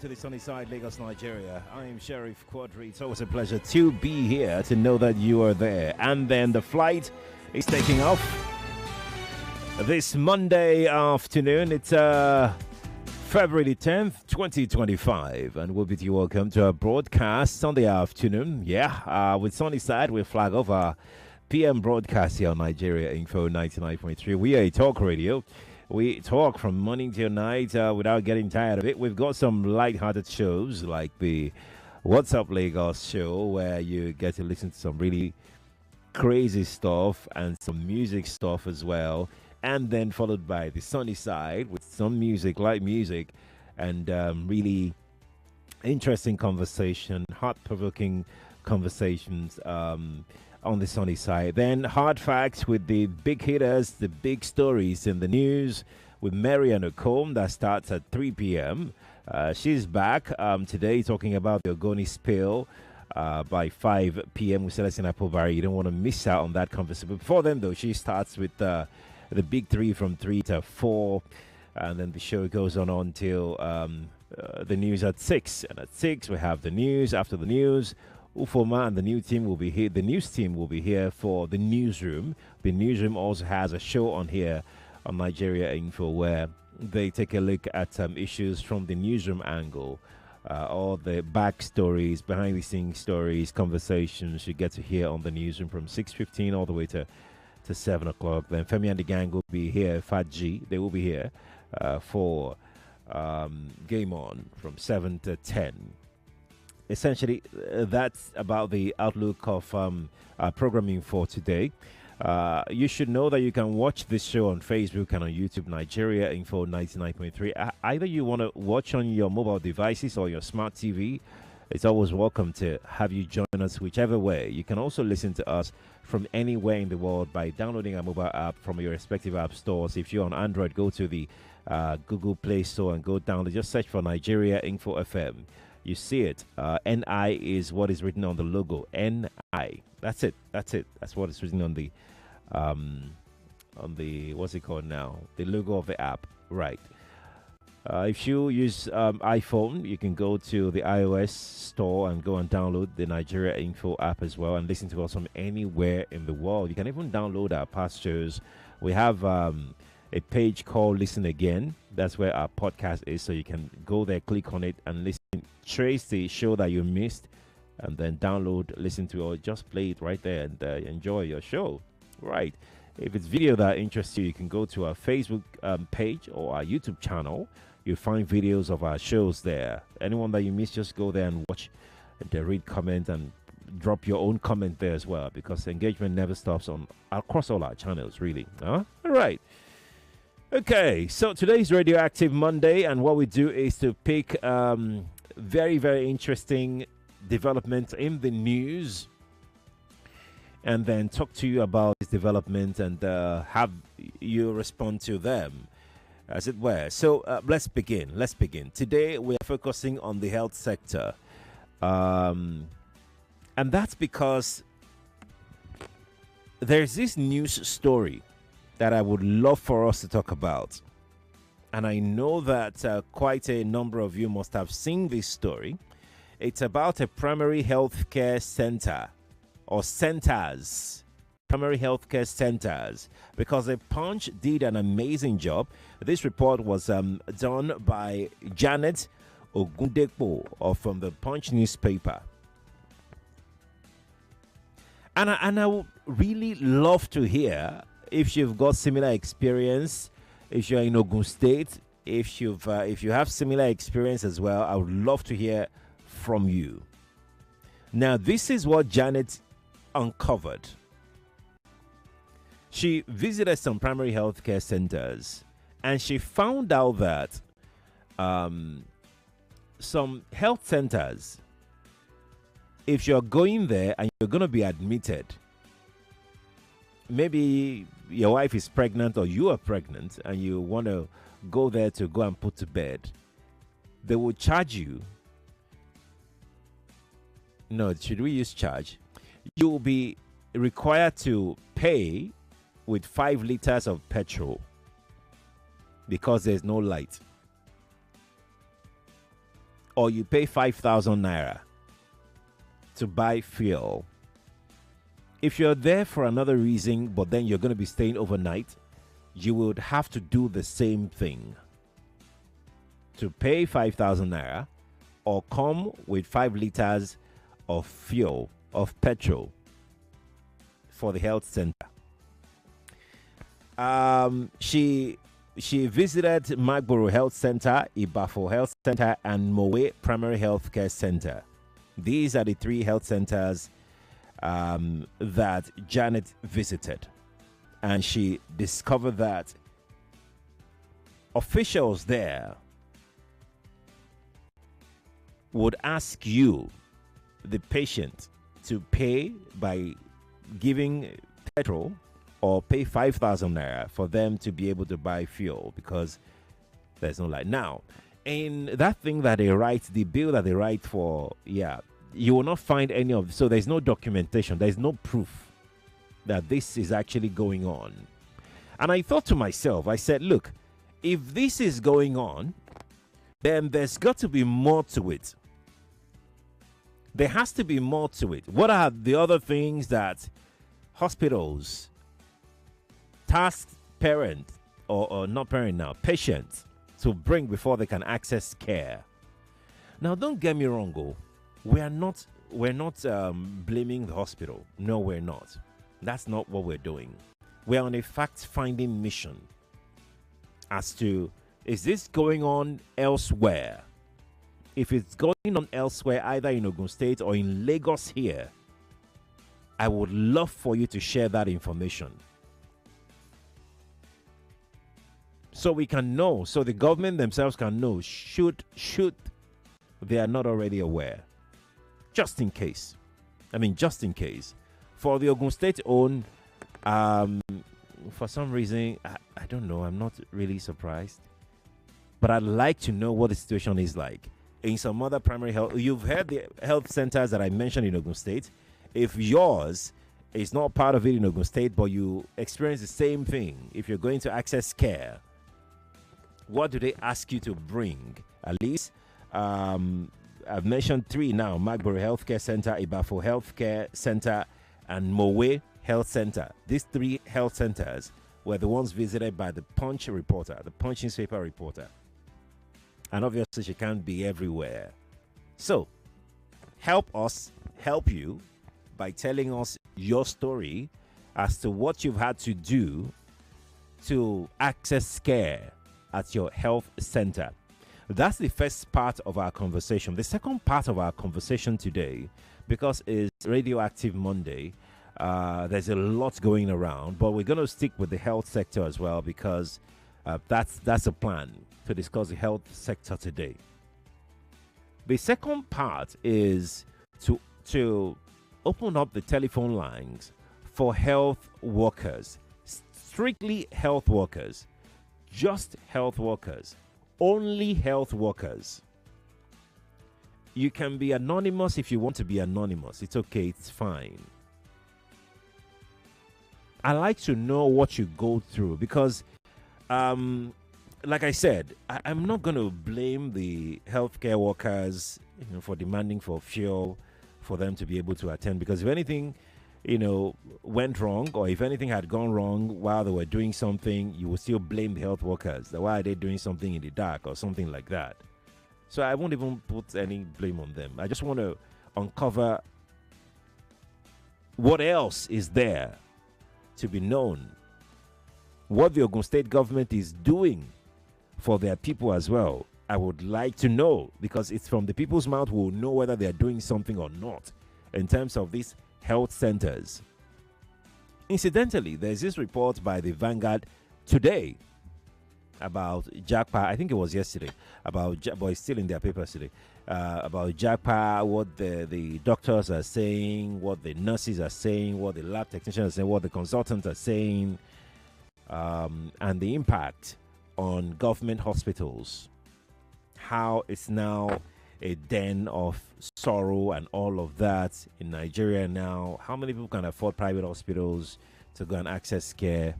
to the sunny side, Lagos, Nigeria. I am Sheriff Quadri. It's always a pleasure to be here, to know that you are there. And then the flight is taking off this Monday afternoon. It's February the 10th, 2025. And we'll bid you welcome to our broadcast Sunday afternoon. With sunny side, we flag off our PM broadcast here on Nigeria Info 99.3. We are a talk radio. We talk from morning till night without getting tired of it. We've got some light-hearted shows like the What's Up Lagos show, where you get to listen to some really crazy stuff and some music stuff as well. And then followed by the sunny side with some music, light music, and really interesting conversation, heart-provoking conversations on the sunny side. Then hard facts with the big hitters, the big stories in the news with Marian Ocombe. That starts at 3 p.m. She's back today talking about the Ogoni spill by 5 p.m. with Celestine Apobari. You don't want to miss out on that conversation. But before then, though, she starts with the big three from 3 to 4. And then the show goes on till the news at 6. And at 6, we have the news. After the news, Ufoma and the new team will be here. The news team will be here for the newsroom. The newsroom also has a show on here on Nigeria Info where they take a look at issues from the newsroom angle. All the backstories, behind the scenes stories, conversations you get to hear on the newsroom from 6:15 all the way to 7 o'clock. Then Femi and the gang will be here. Fat G, they will be here for Game On from 7 to 10. Essentially, that's about the outlook of programming for today. You should know that you can watch this show on Facebook and on YouTube, Nigeria Info 99.3. Either you want to watch on your mobile devices or your smart TV, it's always welcome to have you join us whichever way. You can also listen to us from anywhere in the world by downloading our mobile app from your respective app stores. If you're on Android, go to the Google Play Store and go download. Just search for Nigeria Info FM. You see it. NI is what is written on the logo. NI. That's it. That's what is written on the what's it called now? The logo of the app. Right. If you use iPhone, you can go to the iOS store and go and download the Nigeria Info app as well and listen to us from anywhere in the world. You can even download our past shows. We have a page called Listen Again. That's where our podcast is. So you can go there, click on it, and listen. Trace the show that you missed, and then download, listen to, or just play it right there and enjoy your show. Right. If it's video that interests you, you can go to our Facebook page or our YouTube channel. You'll find videos of our shows there. Anyone that you missed, just go there and watch and read comment and drop your own comment there as well, because engagement never stops on across all our channels, really. All right. Okay, so today's Radioactive Monday, and what we do is to pick very, very interesting developments in the news and then talk to you about this development and have you respond to them, as it were. So let's begin. Today we are focusing on the health sector, and that's because there's this news story that I would love for us to talk about. And I know that quite a number of you must have seen this story. It's about a primary health care center or centers, primary health care centers, because the Punch did an amazing job. This report was done by Janet Ogundepo from the Punch newspaper. And I would really love to hear if you've got similar experience. If you're in Ogun State, if you have similar experience as well, I would love to hear from you. Now, this is what Janet uncovered. She visited some primary health care centers, and she found out that some health centers, if you're going there and you're going to be admitted, maybe your wife is pregnant or you are pregnant and you want to go there to go and put to bed, they will charge you. No, should we use charge? You will be required to pay with 5 liters of petrol because there's no light. or you pay 5,000 naira to buy fuel. If you're there for another reason, but then you're going to be staying overnight, you would have to do the same thing. To pay 5,000 naira or come with 5 liters of fuel, of petrol for the health center. She visited Magboro Health Center, Ibafo Health Center, and Mowe Primary Health Care Center. These are the 3 health centers that Janet visited. And she discovered that officials there would ask you, the patient, to pay by giving petrol or pay 5,000 naira for them to be able to buy fuel because there's no light. Now, in that thing that they write, the bill that they write for, you will not find any of, so there's no documentation, there's no proof that this is actually going on. And I thought to myself, I said, look, if this is going on, then there's got to be more to it. There has to be more to it. What are the other things that hospitals task parent or not parent now, patients to bring before they can access care? Now, don't get me wrong, we're not blaming the hospital. No, we're not. That's not what we're doing. We're on a fact-finding mission as to, is this going on elsewhere? If it's going on elsewhere, either in Ogun State or in Lagos here, I would love for you to share that information. So we can know, so the government themselves can know, should they are not already aware. Just in case. Just in case. For the Ogun State own, for some reason, I don't know, I'm not really surprised. But I'd like to know what the situation is like. In some other primary health, you've heard the health centers that I mentioned in Ogun State. If yours is not part of it in Ogun State, but you experience the same thing, if you're going to access care, what do they ask you to bring? At least, I've mentioned 3 now: Magboro Healthcare Center, Ibafo Healthcare Center, and Mowe Health Center. These 3 health centers were the ones visited by the Punch reporter, the Punch newspaper reporter. And obviously, she can't be everywhere. So, help us help you by telling us your story as to what you've had to do to access care at your health center. That's the first part of our conversation. The second part of our conversation today, because it's Radioactive Monday, there's a lot going around, but we're going to stick with the health sector as well, because that's a plan to discuss the health sector today. The second part is to open up the telephone lines for health workers, strictly health workers, just health workers, only health workers. You can be anonymous if you want to be anonymous. It's okay, it's fine. I like to know what you go through because, like I said, I'm not going to blame the healthcare workers, for demanding for fuel for them to be able to attend. Because if anything, went wrong, or if anything had gone wrong while they were doing something, you will still blame the health workers. Why are they doing something in the dark or something like that? So I won't even put any blame on them. I just want to uncover what else is there to be known, what the Ogun State government is doing for their people as well. I would like to know, because it's from the people's mouth we'll know whether they're doing something or not in terms of these health centers. Incidentally, there's this report by the Vanguard today about Japa. I think it was yesterday, but it's still in their papers today, about Japa, what the doctors are saying, what the nurses are saying, what the lab technicians are saying, what the consultants are saying, and the impact on government hospitals, how it's now a den of sorrow and all of that in Nigeria now. How many people can afford private hospitals to go and access care?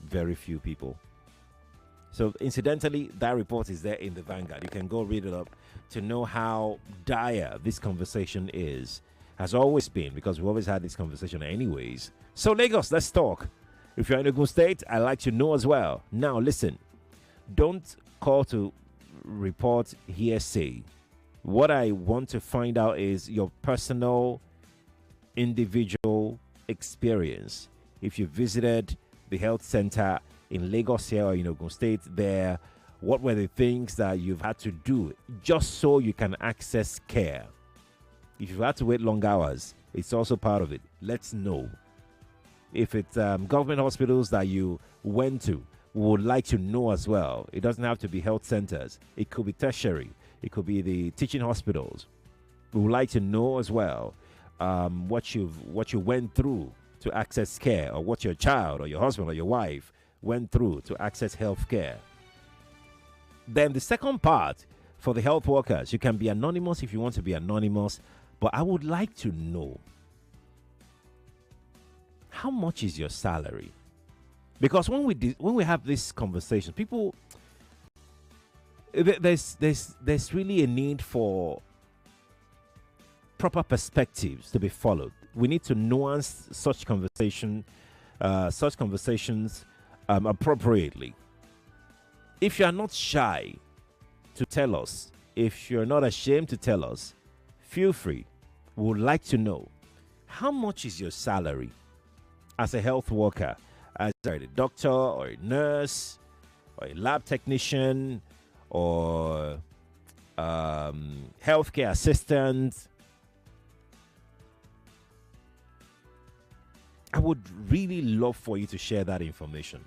Very few people. So, incidentally, that report is there in the Vanguard. You can go read it up to know how dire this conversation is. Has always been, because we've always had this conversation anyways. So, Lagos, let's talk. If you're in Ogun State, I'd like to know as well. Now, listen, don't call to report hearsay. What I want to find out is your personal, individual experience. If you visited the health center in Lagos here or in Ogun State there, what were the things that you've had to do just so you can access care? If you've had to wait long hours, it's also part of it. Let's know. If it's government hospitals that you went to, we would like to know as well. It doesn't have to be health centers. It could be tertiary. It could be the teaching hospitals. We would like to know as well what you went through to access care, or what your child or your husband or your wife went through to access health care. Then the second part, for the health workers, you can be anonymous if you want to be anonymous, but I would like to know, how much is your salary? Because when we have this conversation, people, there's really a need for proper perspectives to be followed. We need to nuance such conversations appropriately. If you are not shy to tell us, if you're not ashamed to tell us, feel free. We would like to know, how much is your salary as a health worker, as a doctor or a nurse or a lab technician or healthcare assistant? I would really love for you to share that information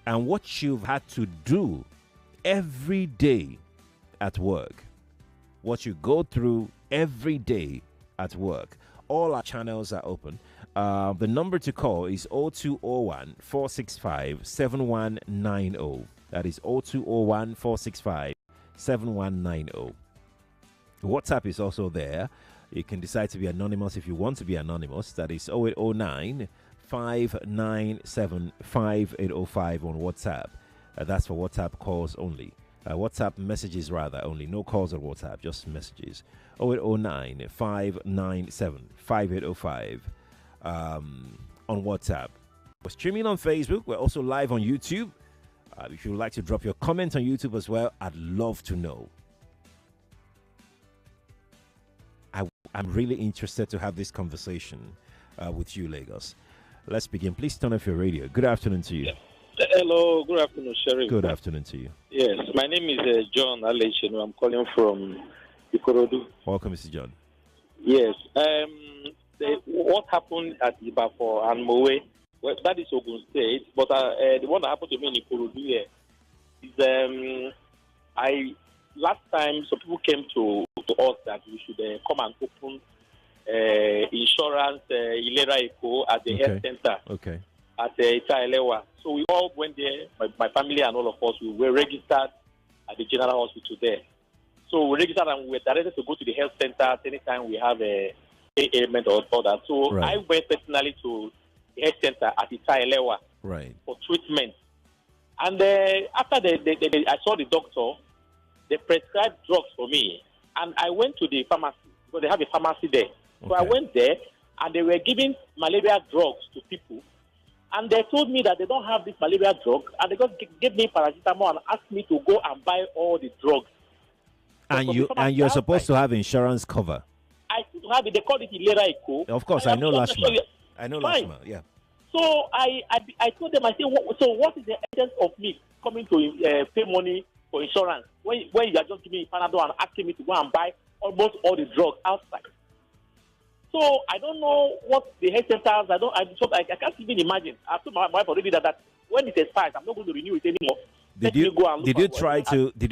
and what you've had to do every day at work, what you go through every day at work. All our channels are open. The number to call is 0201 465 7190. That is 0201 465 7190. WhatsApp is also there. You can decide to be anonymous if you want to be anonymous. That is 0809 597 5805 on WhatsApp. That's for WhatsApp calls only. WhatsApp messages rather only. No calls on WhatsApp, just messages. 0809 597 5805 on WhatsApp. We're streaming on Facebook. We're also live on YouTube. If you would like to drop your comment on YouTube as well, I'd love to know. I'm really interested to have this conversation with you, Lagos. Let's begin. Please turn off your radio. Good afternoon to you. Yeah. Hello, good afternoon, Sheriff. Good afternoon to you. Yes, my name is John Alechino. I'm calling from Ikorodu. Welcome, Mr. John. Yes. What happened at Ibafor and Mowe, well, that is Ogun State, but the one that happened to me in Ikorodu here is last time some people came to us that we should come and open insurance Ilera Eco at the health center. Okay. At Itaelewa. So we all went there, my family and all of us, we were registered at the general hospital there. So we registered and we were directed to go to the health center anytime we have a ailment or all that. So right. I went personally to the health center at Itaelewa for treatment. And after I saw the doctor, they prescribed drugs for me. And I went to the pharmacy, because they have a pharmacy there. So I went there, and they were giving malaria drugs to people. And they told me that they don't have this malaria drug, and they just gave me paracetamol and asked me to go and buy all the drugs. And you're supposed to have insurance cover. I still have it. They call it Ilera Eco. Of course, I know Lashma. I know Lashma. Yeah. So I told them, I said, so what is the essence of me coming to pay money for insurance when you are just giving me Panadol and asking me to go and buy almost all the drugs outside? So I don't know what the health centers. I can't even imagine. I told my wife already that when it expires, I'm not going to renew it anymore. Did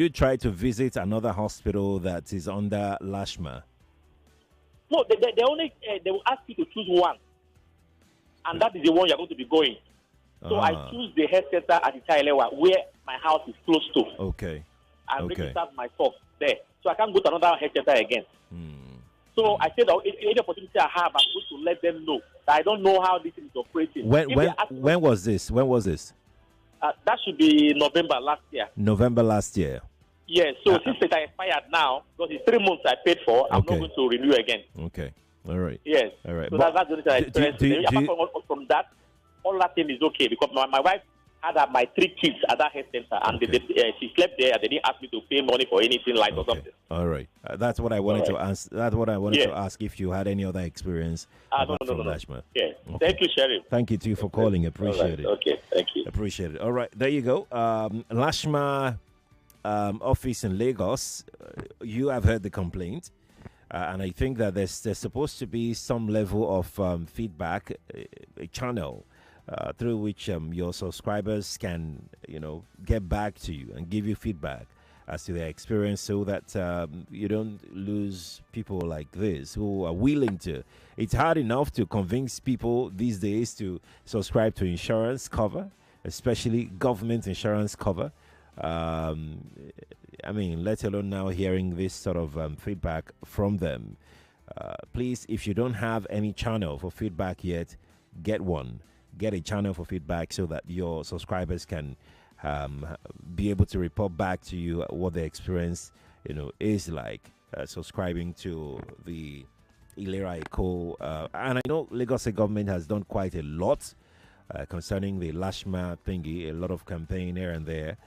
you try to visit another hospital that is under Lashma? No, they will ask you to choose one, and that is the one you're going to be going. So I choose the health center at Itailewa, where my house is close to. Okay. I registered myself there, so I can't go to another health center again. So I said, any opportunity I have, I'm going to let them know that I don't know how this is operating. When was this? When was this? That should be November last year. November last year. Yes, so since it expired now, because it's 3 months I paid for, I'm not going to renew again. Okay, all right. Yes. All right. So that's the reason I experienced. Apart from that, all that thing is okay because my wife had my 3 kids at that health center, and she slept there, and they didn't ask me to pay money for anything like or something. All right. That's what I wanted to ask. That's what I wanted to ask, if you had any other experience apart from Lashma. Yeah. Okay. Thank you, Sheriff. Thank you, too, for calling. Appreciate it. Okay, thank you. Appreciate it. All right, there you go. Lashma office in Lagos, you have heard the complaint. And I think that there's supposed to be some level of feedback, a channel through which your subscribers can, get back to you and give you feedback as to their experience, so that you don't lose people like this who are willing to. It's hard enough to convince people these days to subscribe to insurance cover, especially government insurance cover. Let alone now hearing this sort of feedback from them. Please, if you don't have any channel for feedback yet, get one. Get a channel for feedback so that your subscribers can be able to report back to you what the experience, is like subscribing to the Ilera Eco. And I know Lagos State government has done quite a lot concerning the Lashma thingy, a lot of campaign here and there.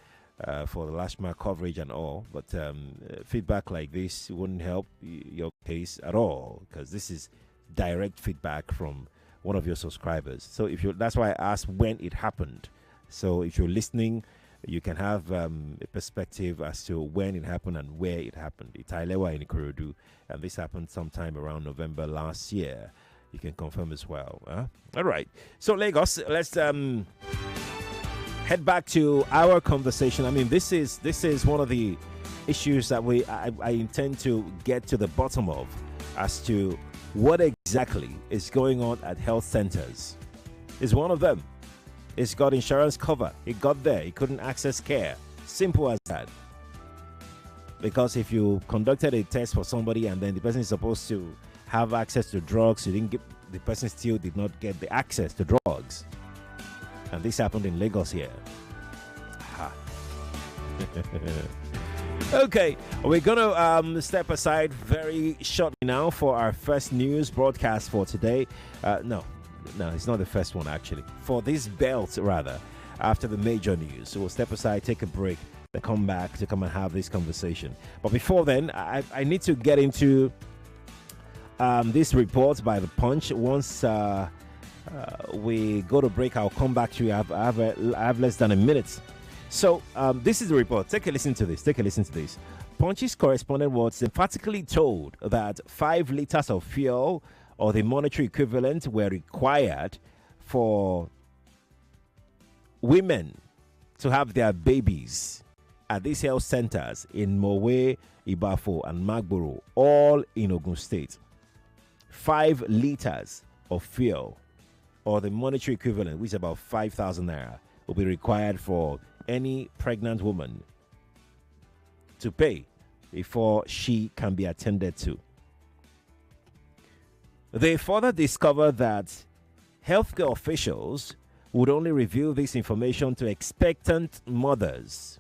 For the Lashma coverage and all, but feedback like this wouldn't help your case at all, because this is direct feedback from one of your subscribers. So that's why I asked when it happened. So if you're listening, you can have a perspective as to when it happened and where it happened. It's Ilewa in Ikorodu, and this happened sometime around November last year. You can confirm as well. All right. So Lagos, let's head back to our conversation. This is one of the issues that I intend to get to the bottom of, as to what exactly is going on at health centers. Is one of them. It's got insurance cover. It got there. It couldn't access care. Simple as that. Because if you conducted a test for somebody and then the person is supposed to have access to drugs, the person still did not get the access to drugs. And this happened in Lagos here. Okay, we're going to step aside very shortly now for our first news broadcast for today. No, it's not the first one, actually. For this belt, rather, after the major news. So we'll step aside, take a break, then come back to come and have this conversation. But before then, I need to get into this report by The Punch. Once we go to break, I'll come back to you. I have less than a minute. So this is the report. Take a listen to this. Punch's correspondent was emphatically told that 5 liters of fuel or the monetary equivalent were required for women to have their babies at these health centers in Mowe, Ibafo, and Magboro, all in Ogun State. 5 liters of fuel or the monetary equivalent, which is about 5,000 naira, will be required for any pregnant woman to pay before she can be attended to. They further discovered that healthcare officials would only reveal this information to expectant mothers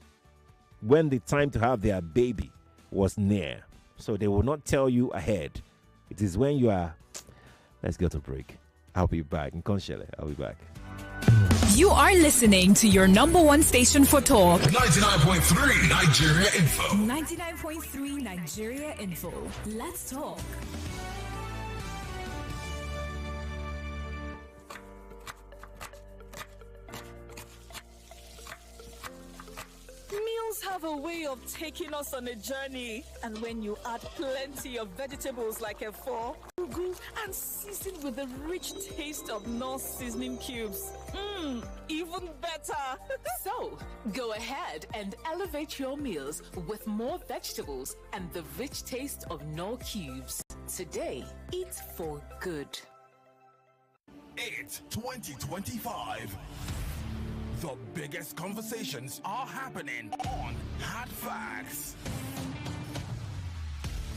when the time to have their baby was near. So they will not tell you ahead. It is when you are... Let's go to break. I'll be back. I'll be back. You are listening to your number one station for talk. 99.3 Nigeria Info. 99.3 Nigeria Info. Let's talk. Meals have a way of taking us on a journey. And when you add plenty of vegetables like efo, ugu, and season with the rich taste of North seasoning cubes, even better. So, go ahead and elevate your meals with more vegetables and the rich taste of Knorr cubes. Today, eat for good. It's 2025. The biggest conversations are happening on Hot Facts.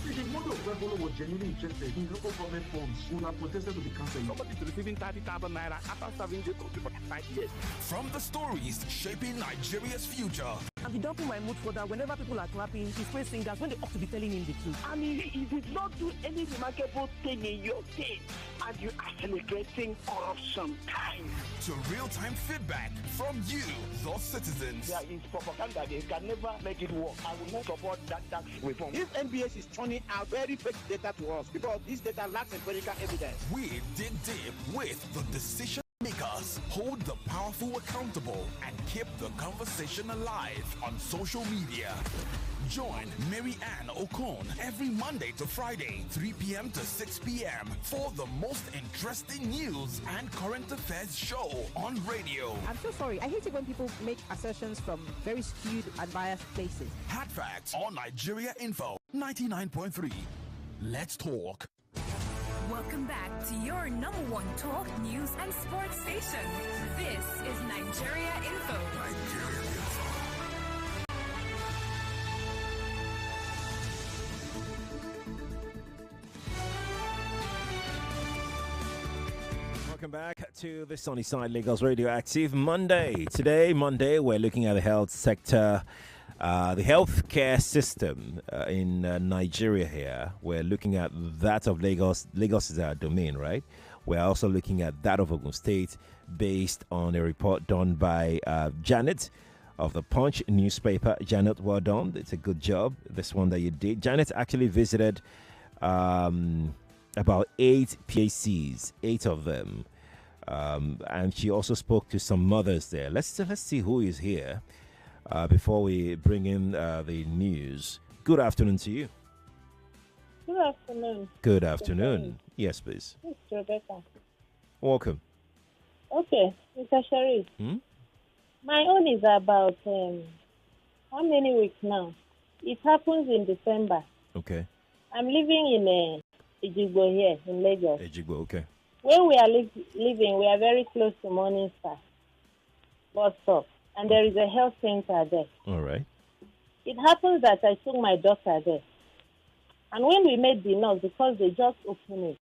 The mother of Rebolo was genuinely interested in local government funds, would have protested to be cancelled. Somebody is receiving 30,000 naira after serving this country for 5 years. From the stories shaping Nigeria's future. I'll be dumping my mood for that whenever people are clapping, he's praise singers when they ought to be telling him the truth. I mean, he did not do any remarkable thing in your case, and you are celebrating corruption time. To real-time feedback from you, the citizens. There is propaganda. They can never make it work. I will not support that tax reform. This NBS is turning out very fake data to us because this data lacks empirical evidence. We dig deep with the decision makers, hold the powerful accountable, and keep the conversation alive on social media. Join Mary Ann Okon every Monday to Friday, 3 p.m. to 6 p.m. for the most interesting news and current affairs show on radio. I'm so sorry. I hate it when people make assertions from very skewed and biased places. Hard Facts on Nigeria Info 99.3. Let's talk. Welcome back to your number one talk, news, and sports station. This is Nigeria Info. Nigeria Info. Welcome back to the Sunny Side Lagos Radioactive Monday. Today, Monday, we're looking at the health sector. The healthcare system in Nigeria here, we're looking at that of Lagos. Lagos is our domain, right? We're also looking at that of Ogun State based on a report done by Janet of the Punch newspaper. Janet, well done. It's a good job, this one that you did. Janet actually visited about 8 PACs, 8 of them. And she also spoke to some mothers there. Let's see who is here. Before we bring in the news, good afternoon to you. Good afternoon. Good afternoon. Yes, please. It's Rebecca. Welcome. Okay, Mr. Sharif. My own is about how many weeks now? It happens in December. Okay. I'm living in Ejigbo here in Lagos. Ejigbo, okay. Where we are living, we are very close to Morning Star bus stop. And there is a health center there. All right. It happens that I took my daughter there. And when we made the nurse, because they just opened it,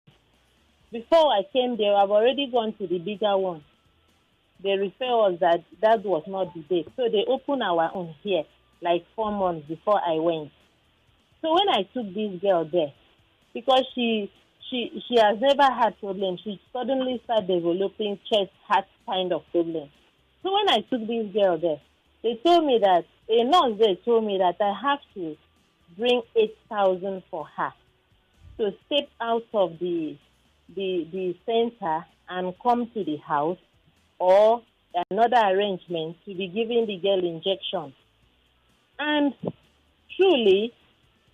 before I came there, I've already gone to the bigger one. They refer us that was not the date. So they opened our own here, like 4 months before I went. So when I took this girl there, because she has never had problems, she suddenly started developing chest heart kind of problem. So when I took this girl there, they told me that, a nurse there told me that I have to bring 8,000 for her to step out of the center and come to the house, or another arrangement to be giving the girl injection. And truly,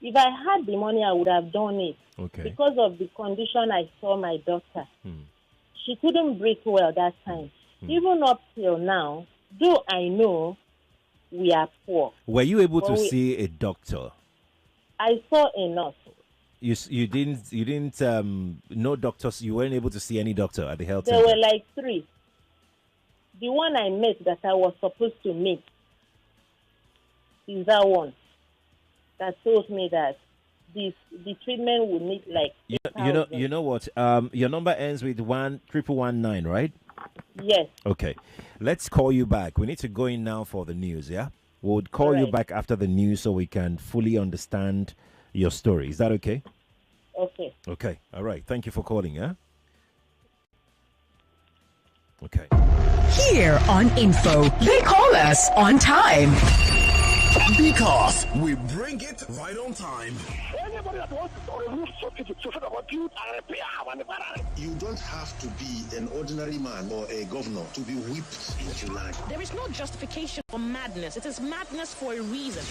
if I had the money, I would have done it. Okay. Because of the condition I saw my daughter. She couldn't breathe well that time. Even up till now, though I know we are poor. Were you able to see a doctor? I saw a nurse. You didn't no doctors. You weren't able to see any doctor at the health There center. were like 3. The one I met that I was supposed to meet is that one that told me that the treatment would need like 8,000. You know what? Your number ends with 11119, right? Yes. Okay. Let's call you back. We need to go in now for the news, yeah? We'll call you back after the news so we can fully understand your story. Is that okay? Okay. Okay. All right. Thank you for calling, yeah? Okay. Here on Info, they call us on time. Because we bring it right on time. Anybody that wants to remove something to about you and repair You don't have to be an ordinary man or a governor to be whipped into line. There is no justification for madness. It is madness for a reason.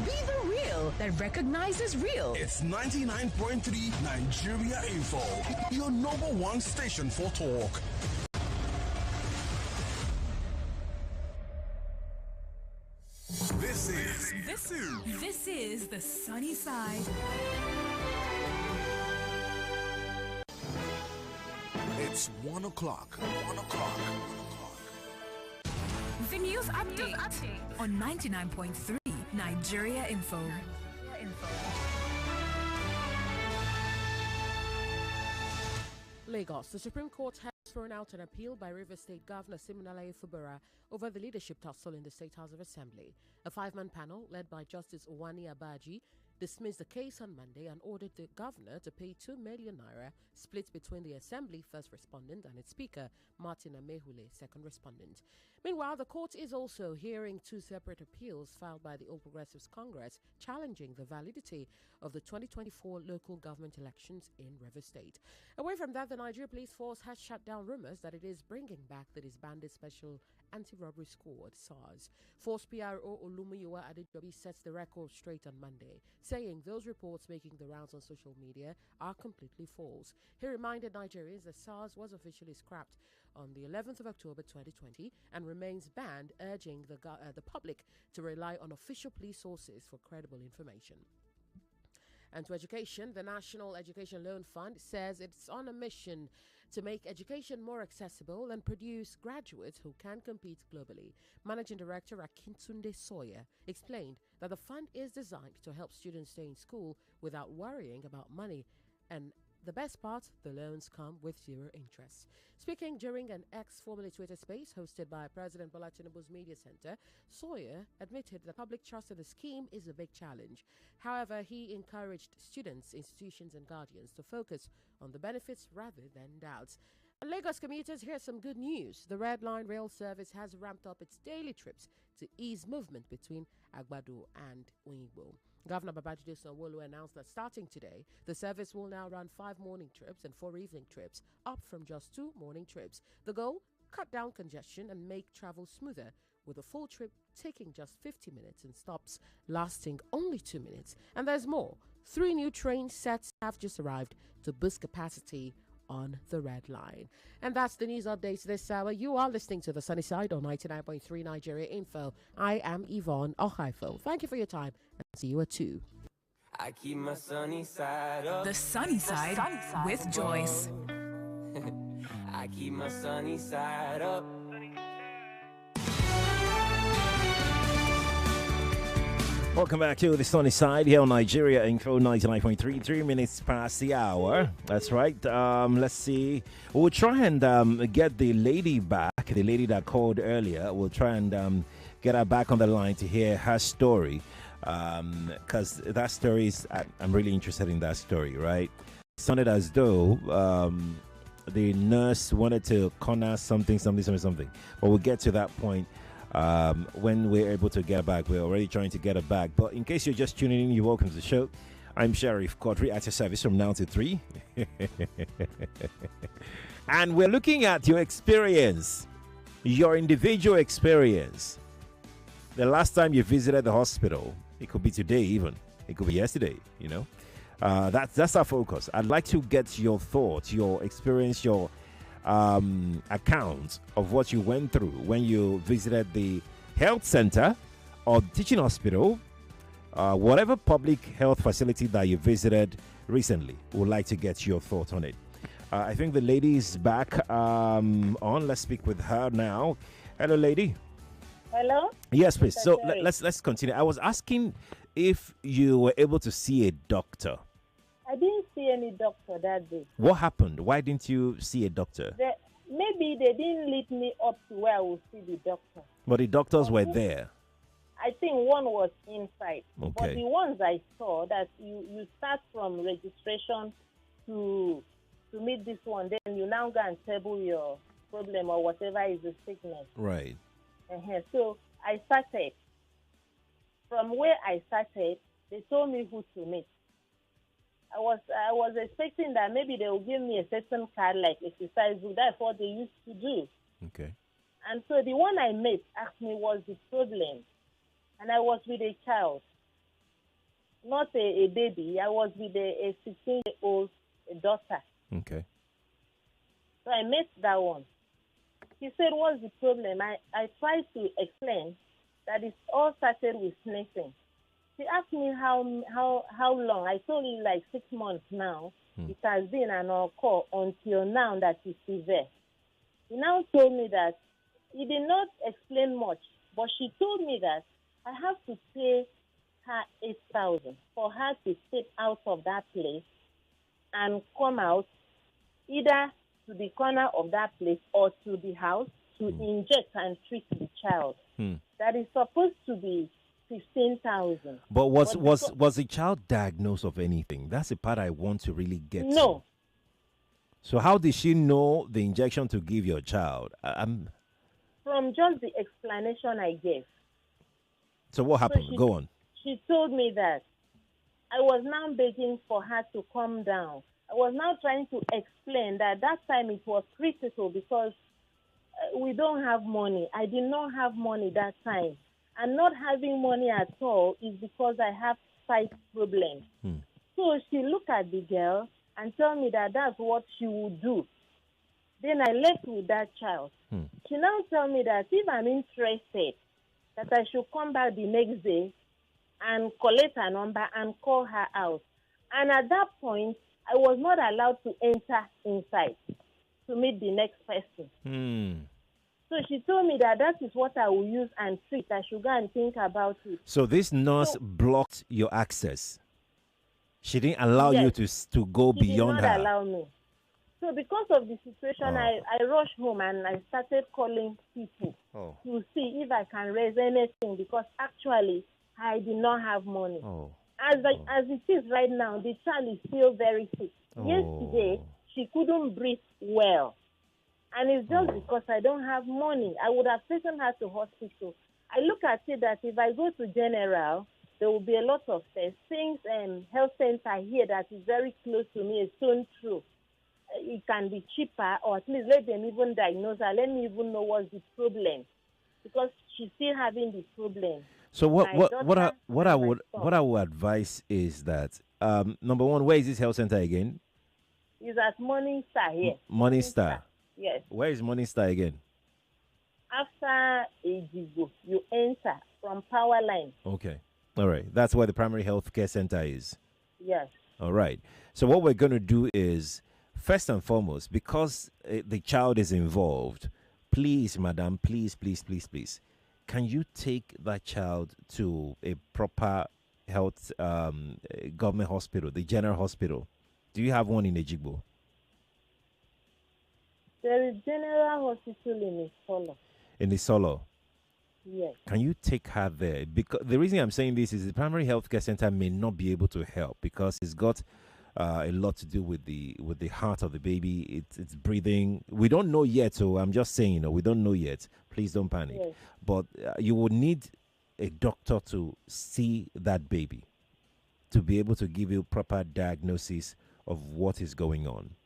Be the real that recognizes real. It's 99.3 Nigeria Info, your number one station for talk. This is the sunny side. It's 1 o'clock. 1 o'clock. The news update on 99.3 Nigeria Info. Info. Lagos. The Supreme Court has thrown out an appeal by Rivers State Governor Siminalayi Fubara over the leadership tussle in the State House of Assembly. A five-man panel led by Justice Uwani Abaji dismissed the case on Monday and ordered the governor to pay 2 million naira, split between the Assembly first respondent and its speaker, Martin Amehule, second respondent. Meanwhile, the court is also hearing two separate appeals filed by the All Progressives Congress challenging the validity of the 2024 local government elections in Rivers State. Away from that, the Nigeria Police Force has shut down rumors that it is bringing back the disbanded Special Anti-Robbery Squad, SARS. Force PRO Olumuyiwa Adejobi sets the record straight on Monday, saying those reports making the rounds on social media are completely false. He reminded Nigerians that SARS was officially scrapped on the 11th of October 2020 and remains banned, urging the public to rely on official police sources for credible information. And to education, the National Education Loan Fund says it's on a mission to make education more accessible and produce graduates who can compete globally. Managing Director Akintunde Sawyer explained that the fund is designed to help students stay in school without worrying about money, and the best part, the loans come with zero interest. Speaking during an formerly Twitter space hosted by President Bola Tinubu's Media Center, Sawyer admitted that public trust in the scheme is a big challenge. However, he encouraged students, institutions, and guardians to focus on the benefits rather than doubts. And Lagos commuters, here's some good news. The Red Line rail service has ramped up its daily trips to ease movement between Agbado and Oyingbo. Governor Babajide Sanwo-Olu announced that starting today, the service will now run 5 morning trips and 4 evening trips, up from just 2 morning trips. The goal? Cut down congestion and make travel smoother, with a full trip taking just 50 minutes and stops lasting only 2 minutes. And there's more. 3 new train sets have just arrived to boost capacity on the Red Line. And that's the news updates this hour. You are listening to The Sunny Side on 99.3 Nigeria Info. I am Yvonne Ohaifo. Thank you for your time and see you at 2. I keep my sunny side up. The Sunny Side, with Joyce. I keep my sunny side up. Welcome back to the Sunny Side here on Nigeria Info 99.3, 3 minutes past the hour. That's right. Let's see. We'll try and get the lady back, the lady that called earlier. We'll try and get her back on the line to hear her story. Because that story is, I'm really interested in that story, right? It sounded as though the nurse wanted to corner something. But we'll get to that point. When we're able to get back. We're already trying to get it back. But in case you're just tuning in, you're welcome to the show. I'm Sheriff Quadri at your service from now to 3. And we're looking at your experience, your individual experience. The last time you visited the hospital, it could be today even. It could be yesterday, you know. That's our focus. I'd like to get your thoughts, your experience, your account of what you went through when you visited the health center or teaching hospital, whatever public health facility that you visited recently. Would like to get your thoughts on it. I think the lady is back on. Let's speak with her now. Hello, lady. Hello? Yes, please. So let's continue. I was asking if you were able to see a doctor. I didn't see any doctor that day. What happened? Why didn't you see a doctor? Maybe they didn't lead me up to where I would see the doctor. But the doctors were there. I think one was inside. Okay. But the ones I saw, that you start from registration to meet this one, then you now go and table your problem or whatever is the sickness. Right. So I started. From where I started, they told me who to meet. I was expecting that maybe they will give me a certain card like exercise book. That's what they used to do. Okay. And so the one I met asked me what's the problem. And I was with a child, not a baby. I was with a 16-year-old daughter. Okay. So I met that one. He said, what's the problem? I tried to explain that it all started with sneezing. He asked me how long. I told him like 6 months now. It has been an occur until now that it's severe. He now told me that he did not explain much, but she told me that I have to pay her 8,000 for her to step out of that place and come out either to the corner of that place or to the house to inject and treat the child. That is supposed to be 15,000. But was the child diagnosed of anything? That's the part I want to really get to. No. So how did she know the injection to give your child? From just the explanation I gave. So what happened? Go on. She told me that I was now begging for her to calm down. I was now trying to explain that time it was critical because we don't have money. I did not have money that time. And not having money at all is because I have sight problems. So she looked at the girl and told me that that's what she would do. Then I left with that child. She now told me that if I'm interested, that I should come back the next day and collect her number and call her out. And at that point, I was not allowed to enter inside to meet the next person. So she told me that is what I will use and treat. I should go and think about it. So this nurse blocked your access. She didn't allow you to go beyond her. She did not allow me. So because of the situation, I rushed home and I started calling people to see if I can raise anything because actually I did not have money. As it is right now, the child is still very sick. Yesterday, she couldn't breathe well. And it's just because I don't have money. I would have taken her to hospital. I look at it that if I go to General, there will be a lot of tests. Things health center here that is very close to me is soon true. It can be cheaper, or at least let them even diagnose her. Let me even know what's the problem, because she's still having the problem. So what I would advise is that number one, where is this health center again? It's at Morning Star here. Morning Star. Yes. Where is Morning Star again? After Ejigo, you enter from Power Line. Okay. All right. That's where the primary health care center is. Yes. All right. So what we're going to do is, first and foremost, because the child is involved, please, madam, please, can you take that child to a proper health government hospital, the general hospital? Do you have one in Ejigbo? There is general hospital in Isolo. In Isolo? Yes. Can you take her there? Because the reason I'm saying this is the primary health care center may not be able to help because it's got a lot to do with the heart of the baby. It's breathing. We don't know yet, so I'm just saying, we don't know yet. Please don't panic. Yes. But you would need a doctor to see that baby to be able to give you proper diagnosis of what is going on.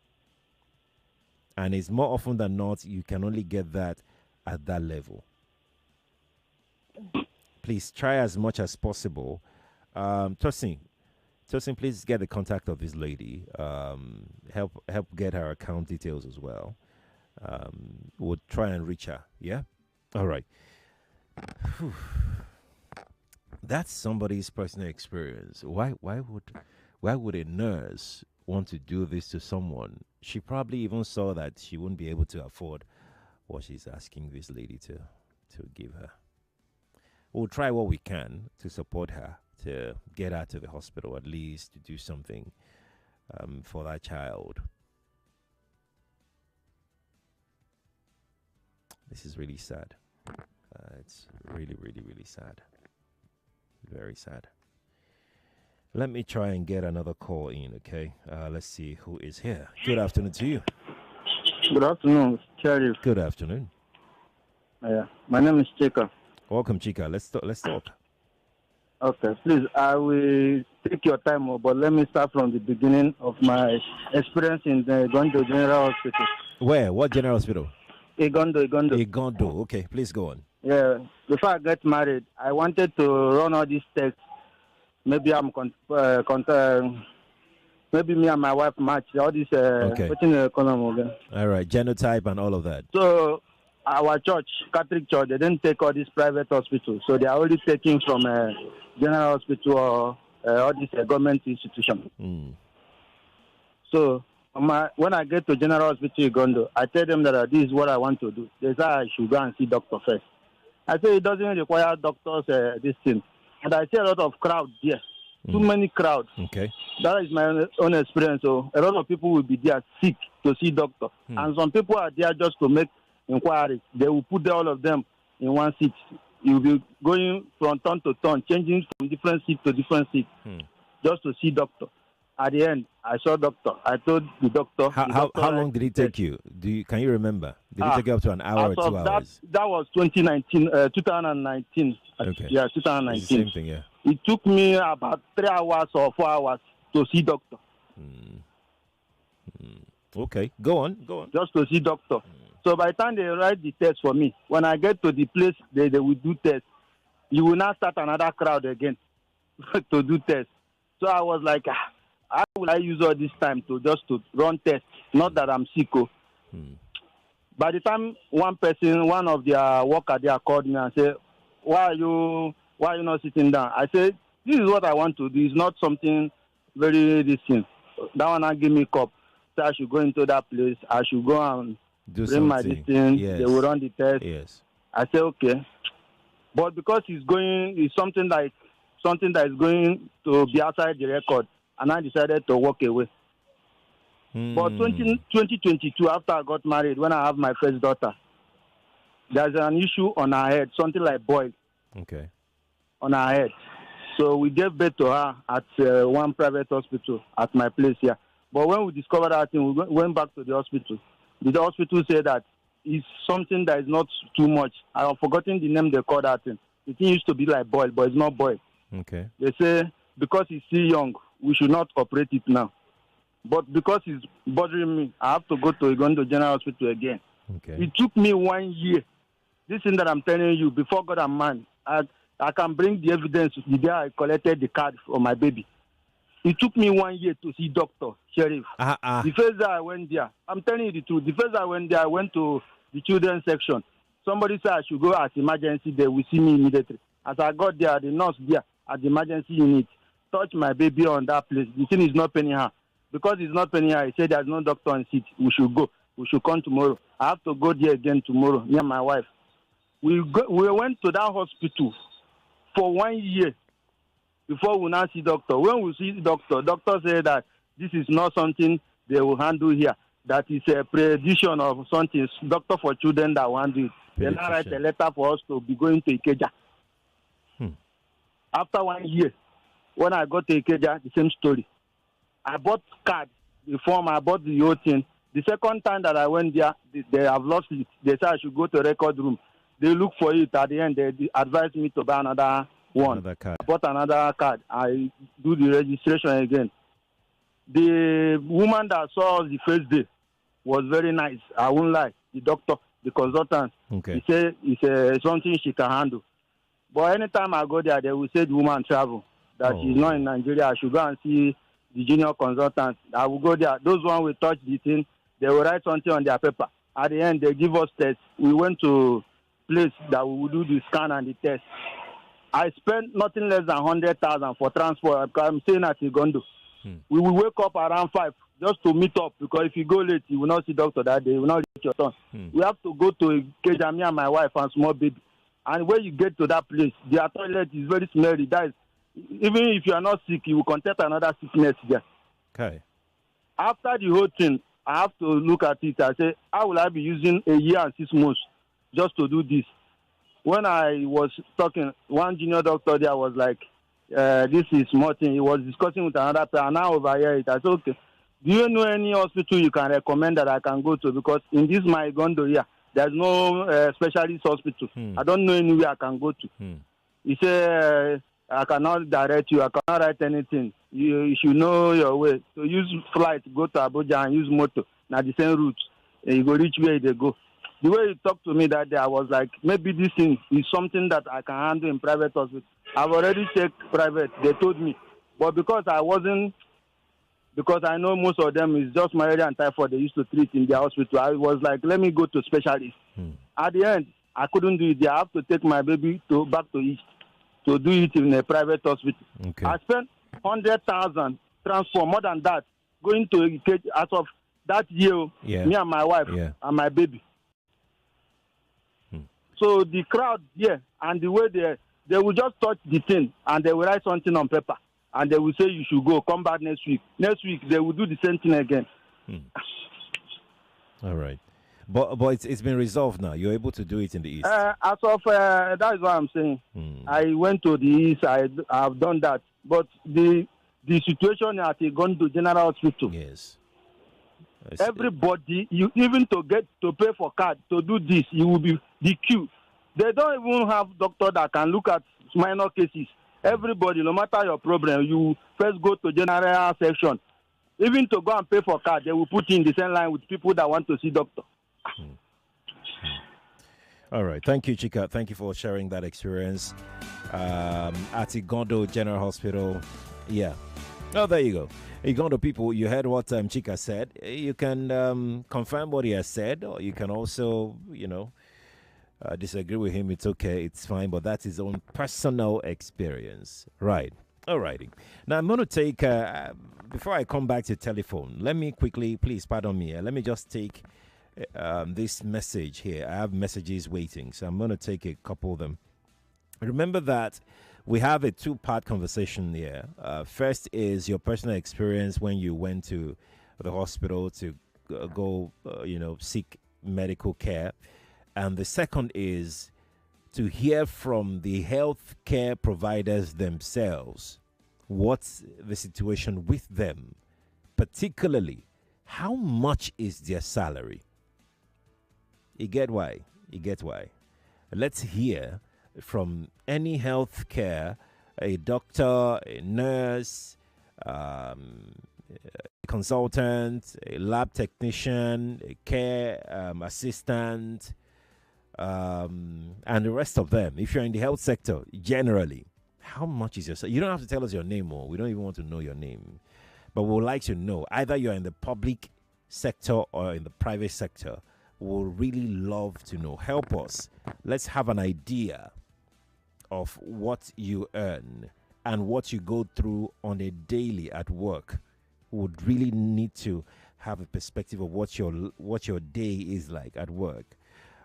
And it's more often than not, you can only get that at that level. Please try as much as possible. Tosin, please get the contact of this lady. Help get her account details as well. We'll try and reach her. Yeah? All right. That's somebody's personal experience. Why would a nurse want to do this to someone? She probably even saw that she wouldn't be able to afford what she's asking this lady to give her. We'll try what we can to support her, to get her to the hospital, at least to do something for that child. This is really sad. It's really, really, really sad. Very sad. Let me try and get another call in, okay? Let's see who is here. Good afternoon to you. Good afternoon, Sheriff. Good afternoon. My name is Chika. Welcome, Chika. Let's talk. Okay, please, I will take your time, but let me start from the beginning of my experience in the Igondo General Hospital. Where? What general hospital? Igondo. Okay, please go on. Yeah, before I get married, I wanted to run all these tests. Maybe maybe me and my wife match all this. Okay. All right, genotype and all of that. So our church, Catholic Church, they didn't take all these private hospitals, so they are only taking from general hospital or all these government institutions. So when I get to general hospital Gondo, I tell them that this is what I want to do. They say I should go and see doctor first. I say it doesn't require doctors this thing. and I see a lot of crowd there. Too many crowds. Okay. That is my own experience. So a lot of people will be there sick to see doctor, and some people are there just to make inquiries. They will put all of them in one seat. You will be going from turn to turn, changing from different seat to different seat, just to see doctor. At the end, I saw doctor. I told the doctor. How long did it take you? Can you remember? Did it take you up to an hour or 2 hours? That was 2019. Okay. Yeah, 2019. It's the same thing, yeah. It took me about 3 hours or 4 hours to see doctor. Okay, go on. Just to see doctor. So by the time they write the test for me, when I get to the place they will do test, you will now start another crowd again to do test. So I was like, how will I use all this time to run tests? Not that I'm sick. By the time one of their workers there called me and said, why are you not sitting down? I said, this is what I want to do. It's not something very distinct. That one I give me cup. So I should go into that place. I should go and bring my distance. Yes. They will run the test. Yes. I said, okay. But because it's something that is going to be outside the record, and I decided to walk away. But 2022, after I got married, when I have my first daughter, there's an issue on her head, something like boil. Okay. On her head. So we gave birth to her at one private hospital at my place here. But when we discovered that thing, we went back to the hospital. The hospital said that it's something that is not too much. I have forgotten the name they call that thing. The thing used to be like boil, but it's not boil. Okay. They say because he's still young, we should not operate it now. But because it's bothering me, I have to go to Igondo General Hospital again. Okay. It took me 1 year. This thing that I'm telling you, before God and man, I can bring the evidence the day I collected the card for my baby. It took me 1 year to see Dr. Sheriff. The first day I went there, I'm telling you the truth, the first day I went there, I went to the children's section. Somebody said I should go at emergency, they will see me immediately. As I got there, the nurse there at the emergency unit touched my baby on that place. The thing is not paining her. Because it's not paining her, he said there's no doctor on seat. We should go. We should come tomorrow. I have to go there again tomorrow, me and my wife. We went to that hospital for 1 year before we now see doctor. When we see doctor said that this is not something they will handle here. That is a prediction of something. Doctor for children that will handle it. They now write a letter for us to be going to Ikeja. After 1 year, when I got to Ikeja, the same story. I bought card, the form, I bought the whole thing. The second time that I went there, they have lost it. They said I should go to record room. They look for it. At the end, they advised me to buy another one. Another card. I bought another card. I do the registration again. The woman that saw us the first day was very nice. I won't lie. The doctor, the consultant, okay. He said it's something she can handle. But anytime I go there, they will say the woman travel. That she's not in Nigeria. I should go and see the junior consultant. I will go there. Those ones will touch the thing. They will write something on their paper. At the end, they give us tests. We went to place that we will do the scan and the test. I spent nothing less than 100,000 for transport. I'm staying at Igondo. We will wake up around 5 just to meet up, because if you go late, you will not see doctor that day. You will not reach your turn. We have to go to Ikeja, me and my wife and small baby. And when you get to that place, their toilet is very smelly. That is, even if you are not sick, you will contact another sickness there. Okay. After the whole thing, I have to look at it. I say, how will I be using a year and 6 months just to do this? When I was talking, one junior doctor there was like, this is Martin. He was discussing with another person, and I overhear it. I said, okay, do you know any hospital you can recommend that I can go to? Because in this my Gondo here, there's no specialist hospital. I don't know anywhere I can go to. He said, I cannot direct you. I cannot write anything. You should know your way. So use flight, go to Abuja and use motor. Now the same route. You go reach where they go. The way he talked to me that day, I was like, maybe this thing is something that I can handle in private hospital. I've already checked private. They told me. But because I know most of them is just malaria and typhoid they used to treat in their hospital, I was like, let me go to specialist. At the end, I couldn't do it. I have to take my baby back to East to do it in a private hospital. Okay. I spent 100,000 transport, more than that, going to as of that year, me and my wife and my baby. So the crowd and the way They will just touch the thing and they will write something on paper and they will say you should go, come back next week. Next week they will do the same thing again. All right. But it's been resolved now. You're able to do it in the east. As of that is what I'm saying. I went to the east. I've done that. But the situation at Igondo General Hospital. Yes. Everybody, you even to pay for card to do this, you will be the queue. They don't even have doctor that can look at minor cases. Everybody, no matter your problem, you first go to general section. Even to go and pay for card, they will put you in the same line with people that want to see doctor. All right. Thank you, Chika. Thank you for sharing that experience. At Igondo General Hospital. Yeah. Oh, there you go. Igondo people, you heard what Chika said. You can confirm what he has said, or you can also, disagree with him. It's okay. It's fine. But that's his own personal experience. Right. All righty. Now, I'm going to take, before I come back to telephone, let me quickly, please pardon me, let me just take this message here. I have messages waiting, so I'm going to take a couple of them. Remember that we have a two-part conversation here. First is your personal experience when you went to the hospital to go, seek medical care. And the second is to hear from the healthcare providers themselves. What's the situation with them? Particularly, how much is their salary? You get why? Let's hear from any healthcare, a doctor, a nurse, consultant, a lab technician, a care assistant, and the rest of them. If you're in the health sector, generally, how much is your salary? You don't have to tell us your name, or we don't even want to know your name. But we would like to know, either you're in the public sector or in the private sector. We'll really love to know. Help us. Let's have an idea of what you earn and what you go through on a daily at work. We would really need to have a perspective of what your day is like at work.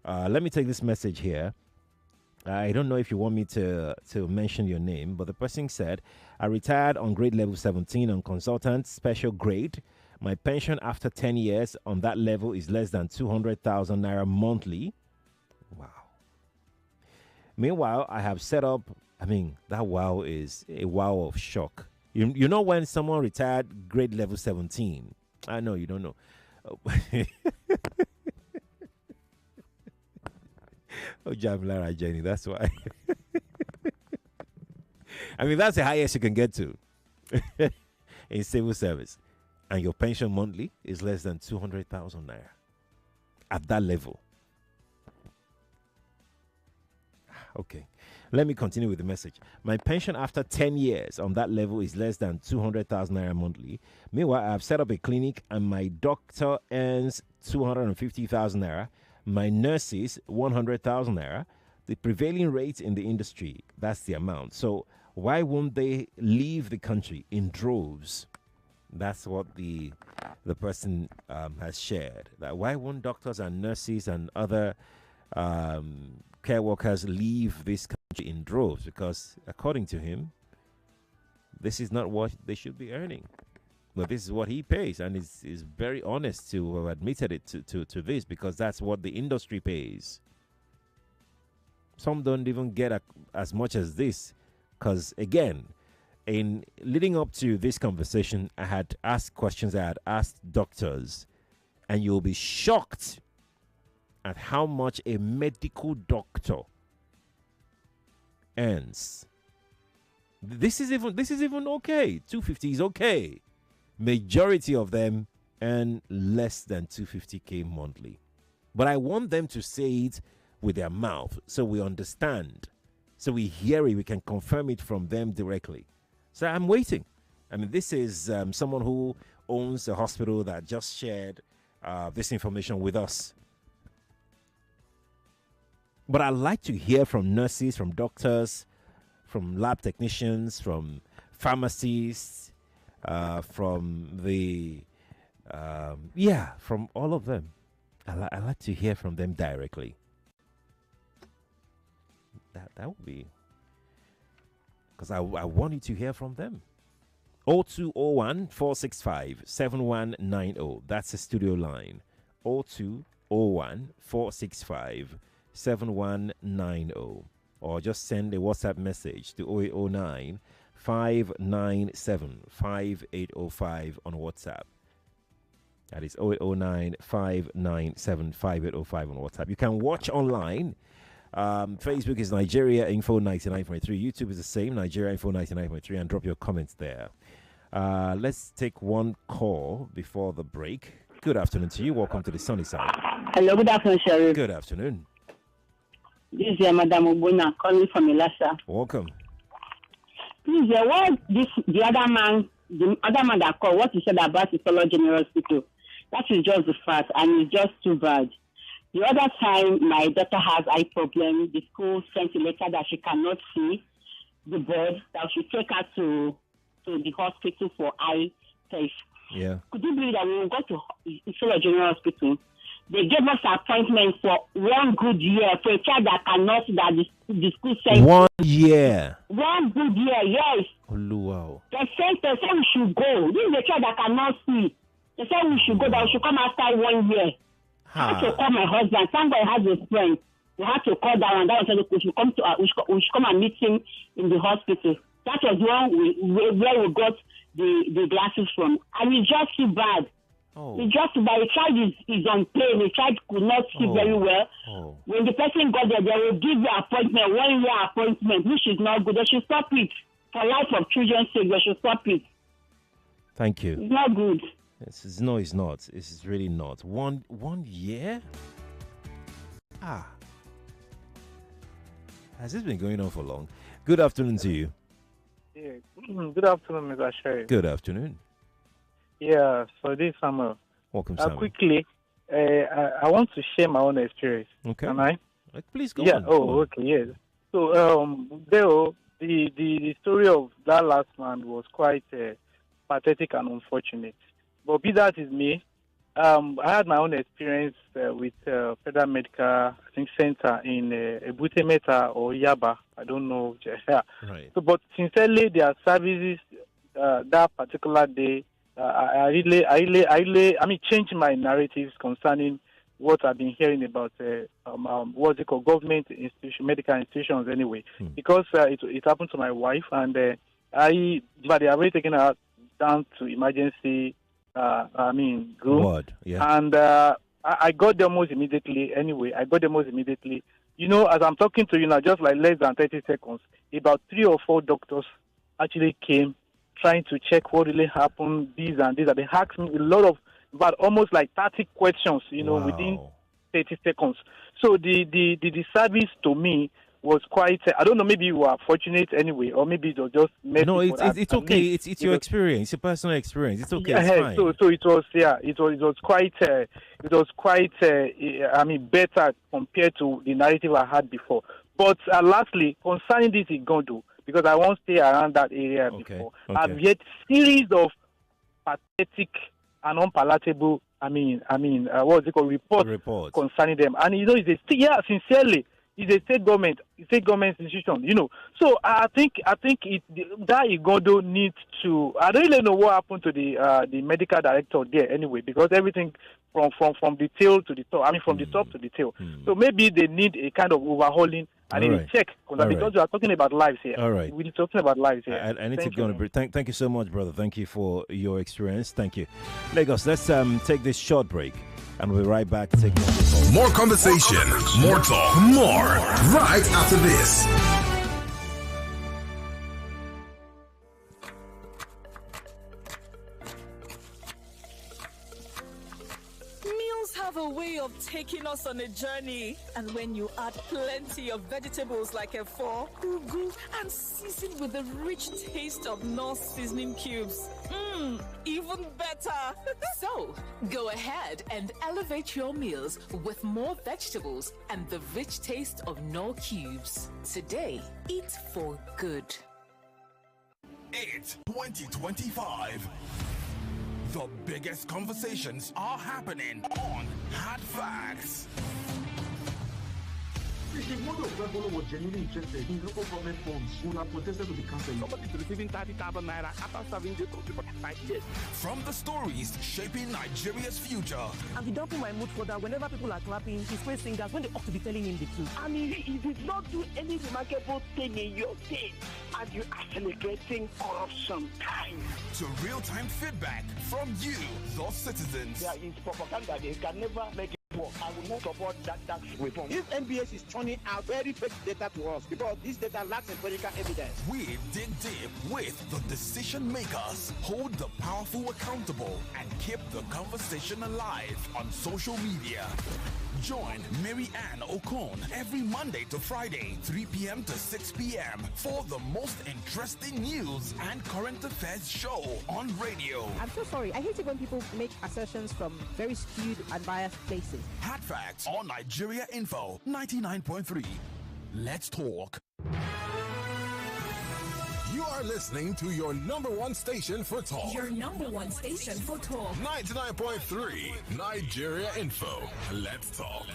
Let me take this message here. I don't know if you want me to mention your name, but the person said, I retired on grade level 17 on consultant, special grade. My pension after 10 years on that level is less than 200,000 naira monthly. Wow. Meanwhile, I have set up, that wow is a wow of shock. You know when someone retired grade level 17? I know you don't know. Oh, Jamila Jenny, that's why. That's the highest you can get to in civil service. And your pension monthly is less than 200,000 naira. At that level. Okay. Let me continue with the message. My pension after 10 years on that level is less than 200,000 naira monthly. Meanwhile, I have set up a clinic and my doctor earns 250,000 naira. My nurses, 100,000 naira. The prevailing rate in the industry, that's the amount. So why won't they leave the country in droves? That's what the person has shared. That why won't doctors and nurses and other care workers leave this country in droves? Because according to him, this is not what they should be earning. But this is what he pays, and is very honest to have admitted it to this, because that's what the industry pays. Some don't even get as much as this, because again, in leading up to this conversation, I had asked questions, I had asked doctors, and you'll be shocked at how much a medical doctor earns. This is even okay. 250 is okay. Majority of them earn less than 250k monthly. But I want them to say it with their mouth so we understand. So we hear it, we can confirm it from them directly. So I'm waiting. This is someone who owns a hospital that just shared this information with us. But I'd like to hear from nurses, from doctors, from lab technicians, from pharmacists, from from all of them. I like to hear from them directly. That would be because I want you to hear from them. 0201 465 7190. That's the studio line. 0201 465 7190. Or just send a WhatsApp message to 0809 597 5805 on WhatsApp. That is 0809 597 5805 on WhatsApp. You can watch online. Facebook is Nigeria Info 99.3. YouTube is the same, Nigeria Info 99.3, and drop your comments there. Let's take one call before the break. Good afternoon to you. Welcome to the sunny side. Hello, good afternoon, Sheriff. Good afternoon. This is Madam Obuna calling from Elasa. Welcome. Please, the other man that called, what he said about the Solo General Hospital, that is just the fact, and it's just too bad. The other time my daughter has eye problem, the school sent a letter that she cannot see the board, that she take her to the hospital for eye test. Yeah. Could you believe that when we got to Solo General Hospital, they gave us an appointment for 1 good year for a child that cannot, that the school sent. 1 year. 1 good year, yes. Oh, wow. They said we should go. This is a child that cannot see. They said we should go, that we should come after 1 year. I had to call my husband. Somebody has a friend. We had to call that one. That one said we should come and meet him in the hospital. That was where we got the glasses from. And it's just too bad. Oh. It's just too bad. The child is on pain. The child could not see very well. Oh. When the person got there, they will give the appointment, 1 year appointment, which is not good. They should stop it. For life of children's sake, they should stop it. Thank you. It's not good. No, it's not. It's really not. One year? Has this been going on for long? Good afternoon to you. Yeah. Good afternoon, Mr. Sherry. Good afternoon. Yeah, so this summer. Welcome, Samuel. Quickly, I want to share my own experience. Okay. Can I? Please go on. Oh, go on. Okay, yes. So, the story of that last man was quite pathetic and unfortunate. But be that is me, I had my own experience with Federal Medical Center in Ebute Meta or Yaba. I don't know. Right. So, but sincerely, their services that particular day, I changed my narratives concerning what I've been hearing about what's it called, government institution, medical institutions anyway, because it happened to my wife, and they have already taken her down to emergency room. Ward, yeah. And I got there almost immediately anyway. You know, as I'm talking to you now, just like less than 30 seconds, about 3 or 4 doctors actually came trying to check what really happened, this and this. They asked me a lot of, but almost like 30 questions, within 30 seconds. So the service to me was quite, I don't know, maybe you were fortunate anyway, or maybe it was just messy. No, it's okay. It's your experience, your personal experience. It's okay. It's fine. So it was quite better compared to the narrative I had before. But lastly, concerning this Igondo, because I won't stay around that area before, I've heard series of pathetic and unpalatable, what's it called, reports concerning them. And sincerely, it's a state government institution, So I think that Igondo needs to. I don't really know what happened to the medical director there anyway, because everything from the tail to the top. From the top to the tail. So maybe they need a kind of overhauling and a check, because we are talking about lives here. All right, we're talking about lives here. I need to go on a break. Thank you so much, brother. Thank you for your experience. Thank you, Lagos. Let's take this short break. And we'll be right back to take more conversation, more talk, more right after this. Meals have a way of taking us on a journey. And when you add plenty of vegetables like efo, ugu, and season with the rich taste of North seasoning cubes, even better. So, go ahead and elevate your meals with more vegetables and the rich taste of Knorr cubes. Today, eat for good. It's 2025. The biggest conversations are happening on Hard Facts. If Mondo Webolo was genuinely interested in local government forms, would have protested to be cancelled. Somebody is receiving 30,000 naira after serving the country for 5 years. From the stories shaping Nigeria's future. And he dumping my mood for that whenever people are clapping, he's praise singers when they ought to be telling him the truth. And he did not do any remarkable thing in your state, and you are celebrating corruption time. To real-time feedback from you, the citizens. There is propaganda. They can never make it work. I will not support that tax reform. If NBS is turning out very fake data to us, because this data lacks empirical evidence. We dig deep with the decision makers, hold the powerful accountable, and keep the conversation alive on social media. Join Mary Ann Okon every Monday to Friday, 3 p.m. to 6 p.m. for the most interesting news and current affairs show on radio. I'm so sorry. I hate it when people make assertions from very skewed and biased places. Hard Facts on Nigeria Info 99.3. Let's talk. You are listening to your number one station for talk. Your number one station for talk. 99.3 Nigeria Info. Let's talk.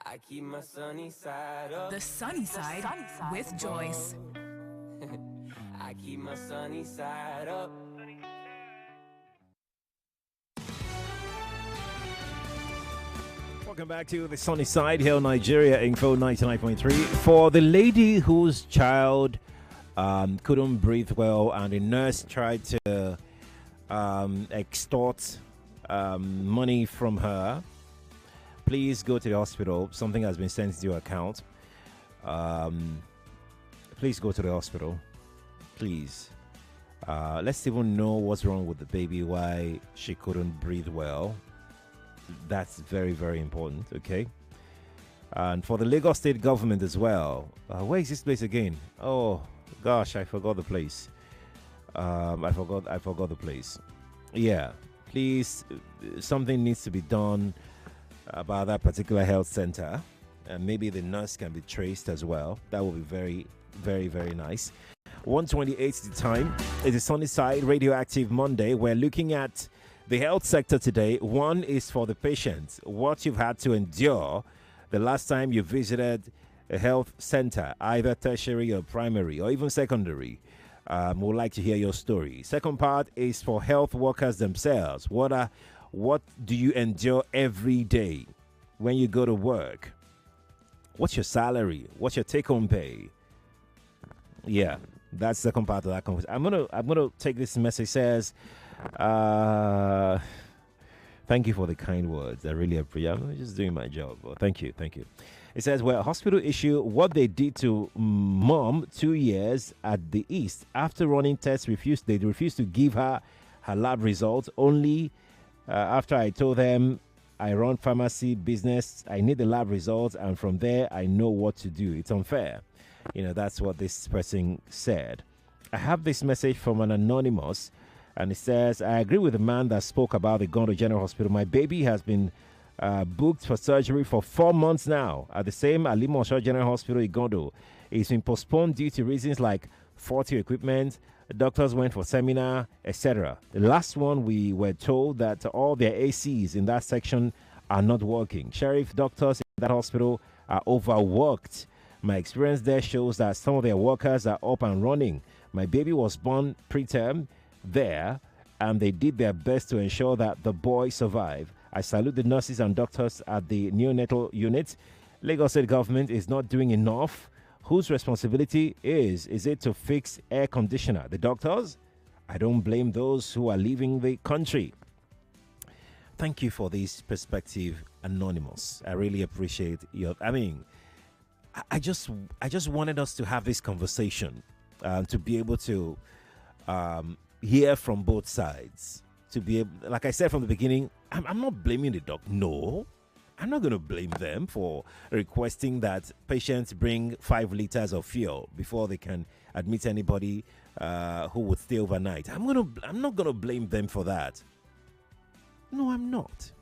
I keep my sunny side up. The Sunny Side with Joyce. I keep my sunny side up. Welcome back to the Sunny Side here on Nigeria Info 99.3. For the lady whose child couldn't breathe well and the nurse tried to extort money from her, please go to the hospital. Something has been sent to your account. Please go to the hospital. Please. Let's even know what's wrong with the baby, why she couldn't breathe well. That's very, very important, okay? And for the Lagos State government as well. Where is this place again? Oh, gosh, I forgot the place. I forgot the place. Yeah, please, something needs to be done about that particular health center. And maybe the nurse can be traced as well. That will be very, very, very nice. 1:28 the time. It's a Sunny Side Radioactive Monday. We're looking at the health sector today. One is for the patient, what you've had to endure the last time you visited a health center, either tertiary or primary or even secondary. We'd like to hear your story. Second part is for health workers themselves. What do you endure every day when you go to work? What's your salary? What's your take-home pay? Yeah, that's the second part of that conversation. I'm gonna take this message. Says, thank you for the kind words. I really appreciate. I'm just doing my job. Well, thank you. It says, well, hospital issue. What they did to mom 2 years at the East after running tests, they refused to give her lab results. Only after I told them I run pharmacy business, I need the lab results, and from there I know what to do. It's unfair. That's what this person said. I have this message from an anonymous. And it says, I agree with the man that spoke about the Gondo General Hospital. My baby has been booked for surgery for 4 months now at the same Alimosho General Hospital in Gondo. It's been postponed due to reasons like faulty equipment, doctors went for seminar, etc. The last one, we were told that all their ACs in that section are not working. Sheriff, doctors in that hospital are overworked. My experience there shows that some of their workers are up and running. My baby was born preterm there, and they did their best to ensure that the boy survived. I salute the nurses and doctors at the neonatal unit. Lagos State government is not doing enough. Whose responsibility is it to fix air conditioner? The doctors? I don't blame those who are leaving the country. Thank you for this perspective, Anonymous. I really appreciate your. I just wanted us to have this conversation, to be able to hear from both sides, to be able, like I said from the beginning, I'm not blaming the doctor. No, I'm not going to blame them for requesting that patients bring 5 liters of fuel before they can admit anybody who would stay overnight. I'm not going to blame them for that. No, I'm not.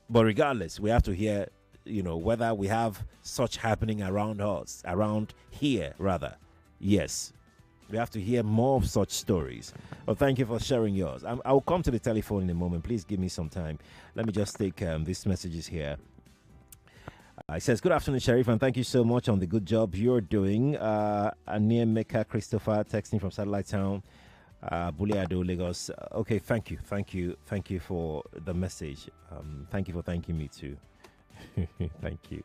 But regardless, we have to hear, whether we have such happening around us, around here, rather. Yes. We have to hear more of such stories. Well, thank you for sharing yours. I'll come to the telephone in a moment. Please give me some time. Let me just take these messages here. It says, good afternoon, Sheriff, and thank you so much on the good job you're doing. Near Mecca Christopher texting from Satellite Town, Buleado, Lagos. Okay, thank you for the message. Thank you for thanking me too. Thank you.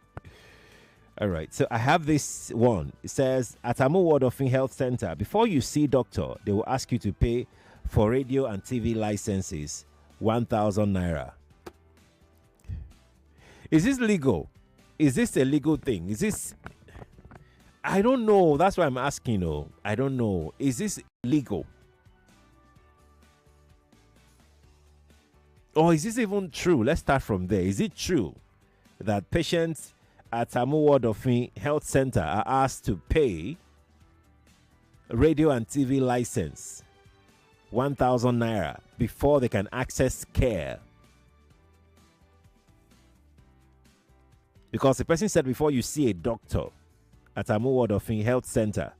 All right, so I have this one. It says, at Amu Ward of Health Center, before you see doctor, they will ask you to pay for radio and TV licenses, 1,000 naira. Is this legal? Is this a legal thing? Is this... I don't know. That's why I'm asking. I don't know. Is this legal? Or is this even true? Let's start from there. Is it true that patients at Amu Ward of Health Center are asked to pay radio and TV license, 1,000 naira, before they can access care? Because the person said before you see a doctor at Amu Ward of Health Center,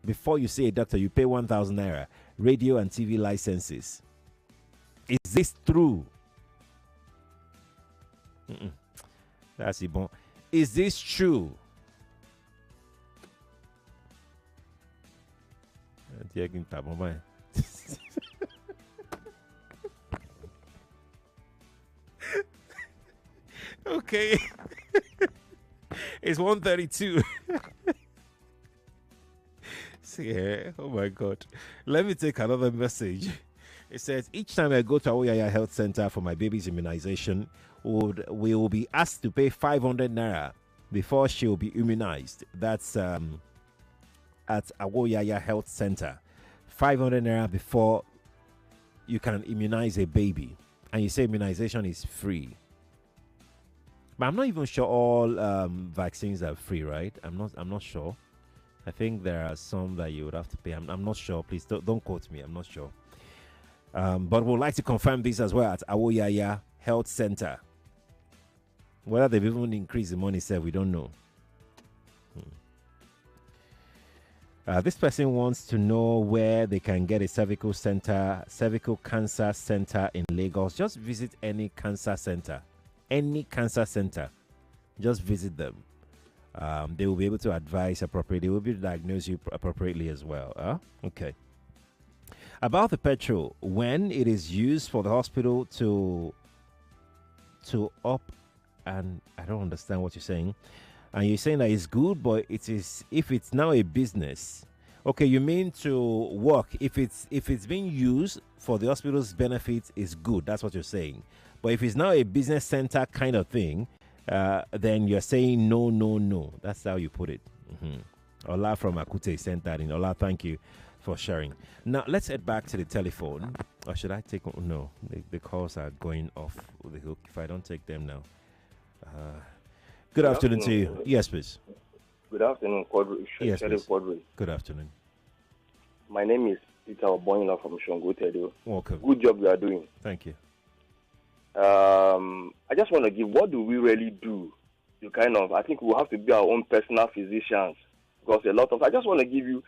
before you see a doctor, you pay 1,000 naira, radio and TV licenses. Is this true? That's it. Is this true? Okay. It's 1:32. See here. Oh my God. Let me take another message. It says, each time I go to Awoyaya Health Center for my baby's immunization, we will be asked to pay 500 naira before she will be immunized. That's at Awoyaya Health Center. 500 naira before you can immunize a baby. And you say immunization is free. But I'm not even sure all vaccines are free, right? I'm not sure. I think there are some that you would have to pay. I'm not sure. Please don't quote me. I'm not sure. But we'd like to confirm this as well at Awoyaya Health Center. Whether they've even increased the money, said we don't know. This person wants to know where they can get a cervical cancer center in Lagos. Just visit any cancer center. Any cancer center. Just visit them. They will be able to advise appropriately. They will be able to diagnose you appropriately as well. Okay. About the petrol, when it is used for the hospital to up, and I don't understand what you're saying. And you're saying that it's good, but it is if it's now a business. Okay, you mean to work. If it's being used for the hospital's benefit, is good. That's what you're saying. But if it's now a business center kind of thing, then you're saying no. That's how you put it. Ola from Akute sent that in. Ola, thank you for sharing. Now, let's head back to the telephone. Or should I take... No, the calls are going off the hook if I don't take them now. Good afternoon to you. Yes, please. Good afternoon, Quadri. Yes, please. Quadri. Good afternoon. My name is Peter Oboyinla from Shongotedo. Welcome. Good job you are doing. Thank you. I just want to give, what do we really do to I think we'll have to be our own personal physicians, because I just want to give you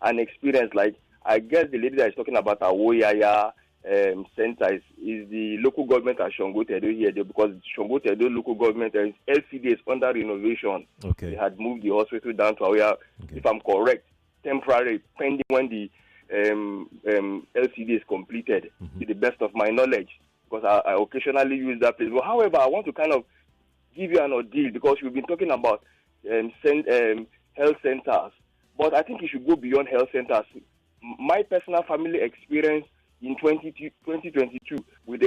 an experience. Like, I guess the lady that is talking about Awoyaya center is the local government at Shongotedo here, because Shongotedo local government LCD is under renovation. Okay. They had moved the hospital down to Awoyaya, if I'm correct, temporarily, pending when the LCD is completed, to the best of my knowledge, because I occasionally use that place. But however, I want to give you an ordeal, because we've been talking about health centers, but I think you should go beyond health centers. My personal family experience in 2022 with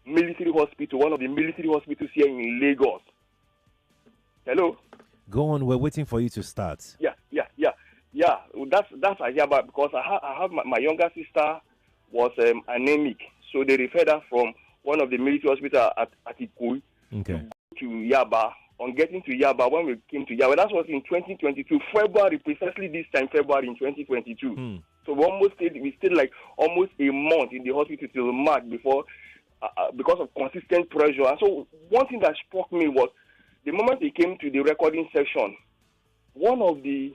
military hospital, one of the military hospitals here in Lagos. Hello? Go on, we're waiting for you to start. Yeah. That's I hear about, because I have my younger sister was anemic, so they referred her from one of the military hospitals at Ikui to Yaba. On getting to Yaba, when we came to Yaba, that was in 2022, February, precisely this time, February in 2022. So we stayed like almost a month in the hospital till March before, because of consistent pressure. And so one thing that struck me was the moment they came to the recording section, one of the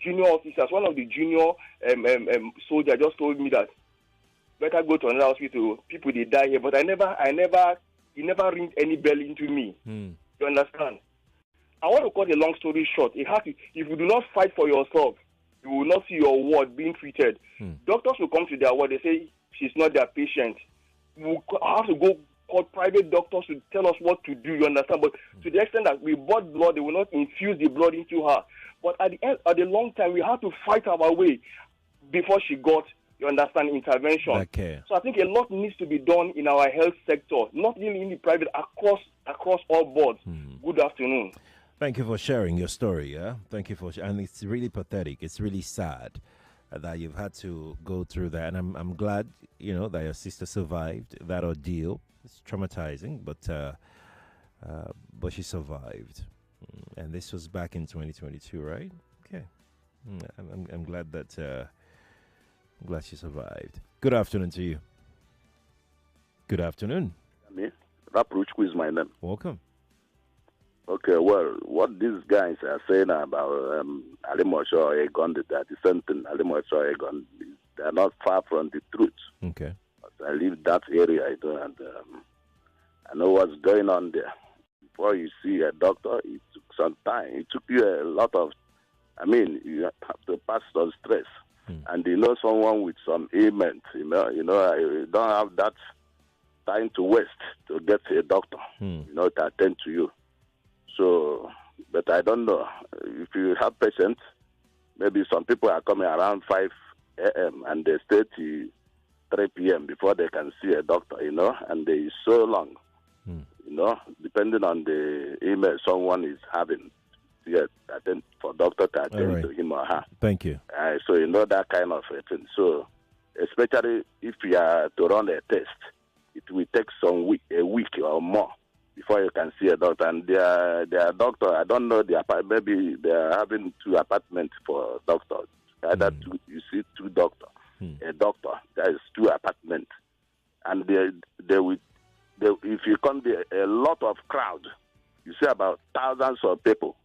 junior officers, one of the junior soldier just told me that better go to another hospital. People they die here, but he never ringed any bell into me. You understand? I want to cut a long story short. If you do not fight for yourself, you will not see your ward being treated. Doctors will come to their ward. They say she's not their patient. We have to go call private doctors to tell us what to do. You understand? But to the extent that we bought blood, they will not infuse the blood into her. But at the long time, we have to fight our way before she got, you understand, intervention. Okay. So I think a lot needs to be done in our health sector, not really in the private, across all boards. Good afternoon. Thank you for sharing your story. Yeah, thank you and it's really pathetic. It's really sad that you've had to go through that, and I'm glad that your sister survived that ordeal. It's traumatizing, but she survived, and this was back in 2022, right? Okay, I'm glad that I'm glad she survived. Good afternoon to you. Good afternoon. Me, Rapruchku is my name. Welcome. Okay, well, what these guys are saying about Alimosho Egon, that is something Alimosho Egon, they are not far from the truth. Okay. But I live that area, and I know what's going on there. Before you see a doctor, it took some time. It took you a lot of, you have to pass some stress. And someone with some ailment, you don't have that time to waste to get a doctor, to attend to you. So, but I don't know. If you have patients, maybe some people are coming around 5 a.m. and they stay till 3 p.m. before they can see a doctor, and they so long, depending on the email someone is having. Yes, attend for doctor to attend to him or her. Thank you. So that kind of a thing. So, especially if you are to run a test, it will take a week or more before you can see a doctor. And their doctor, I don't know, maybe they are having 2 apartments for doctors. Either you see 2 doctors, a doctor, there is 2 apartments. And they will, if you come there, a lot of crowd, you see about thousands of people.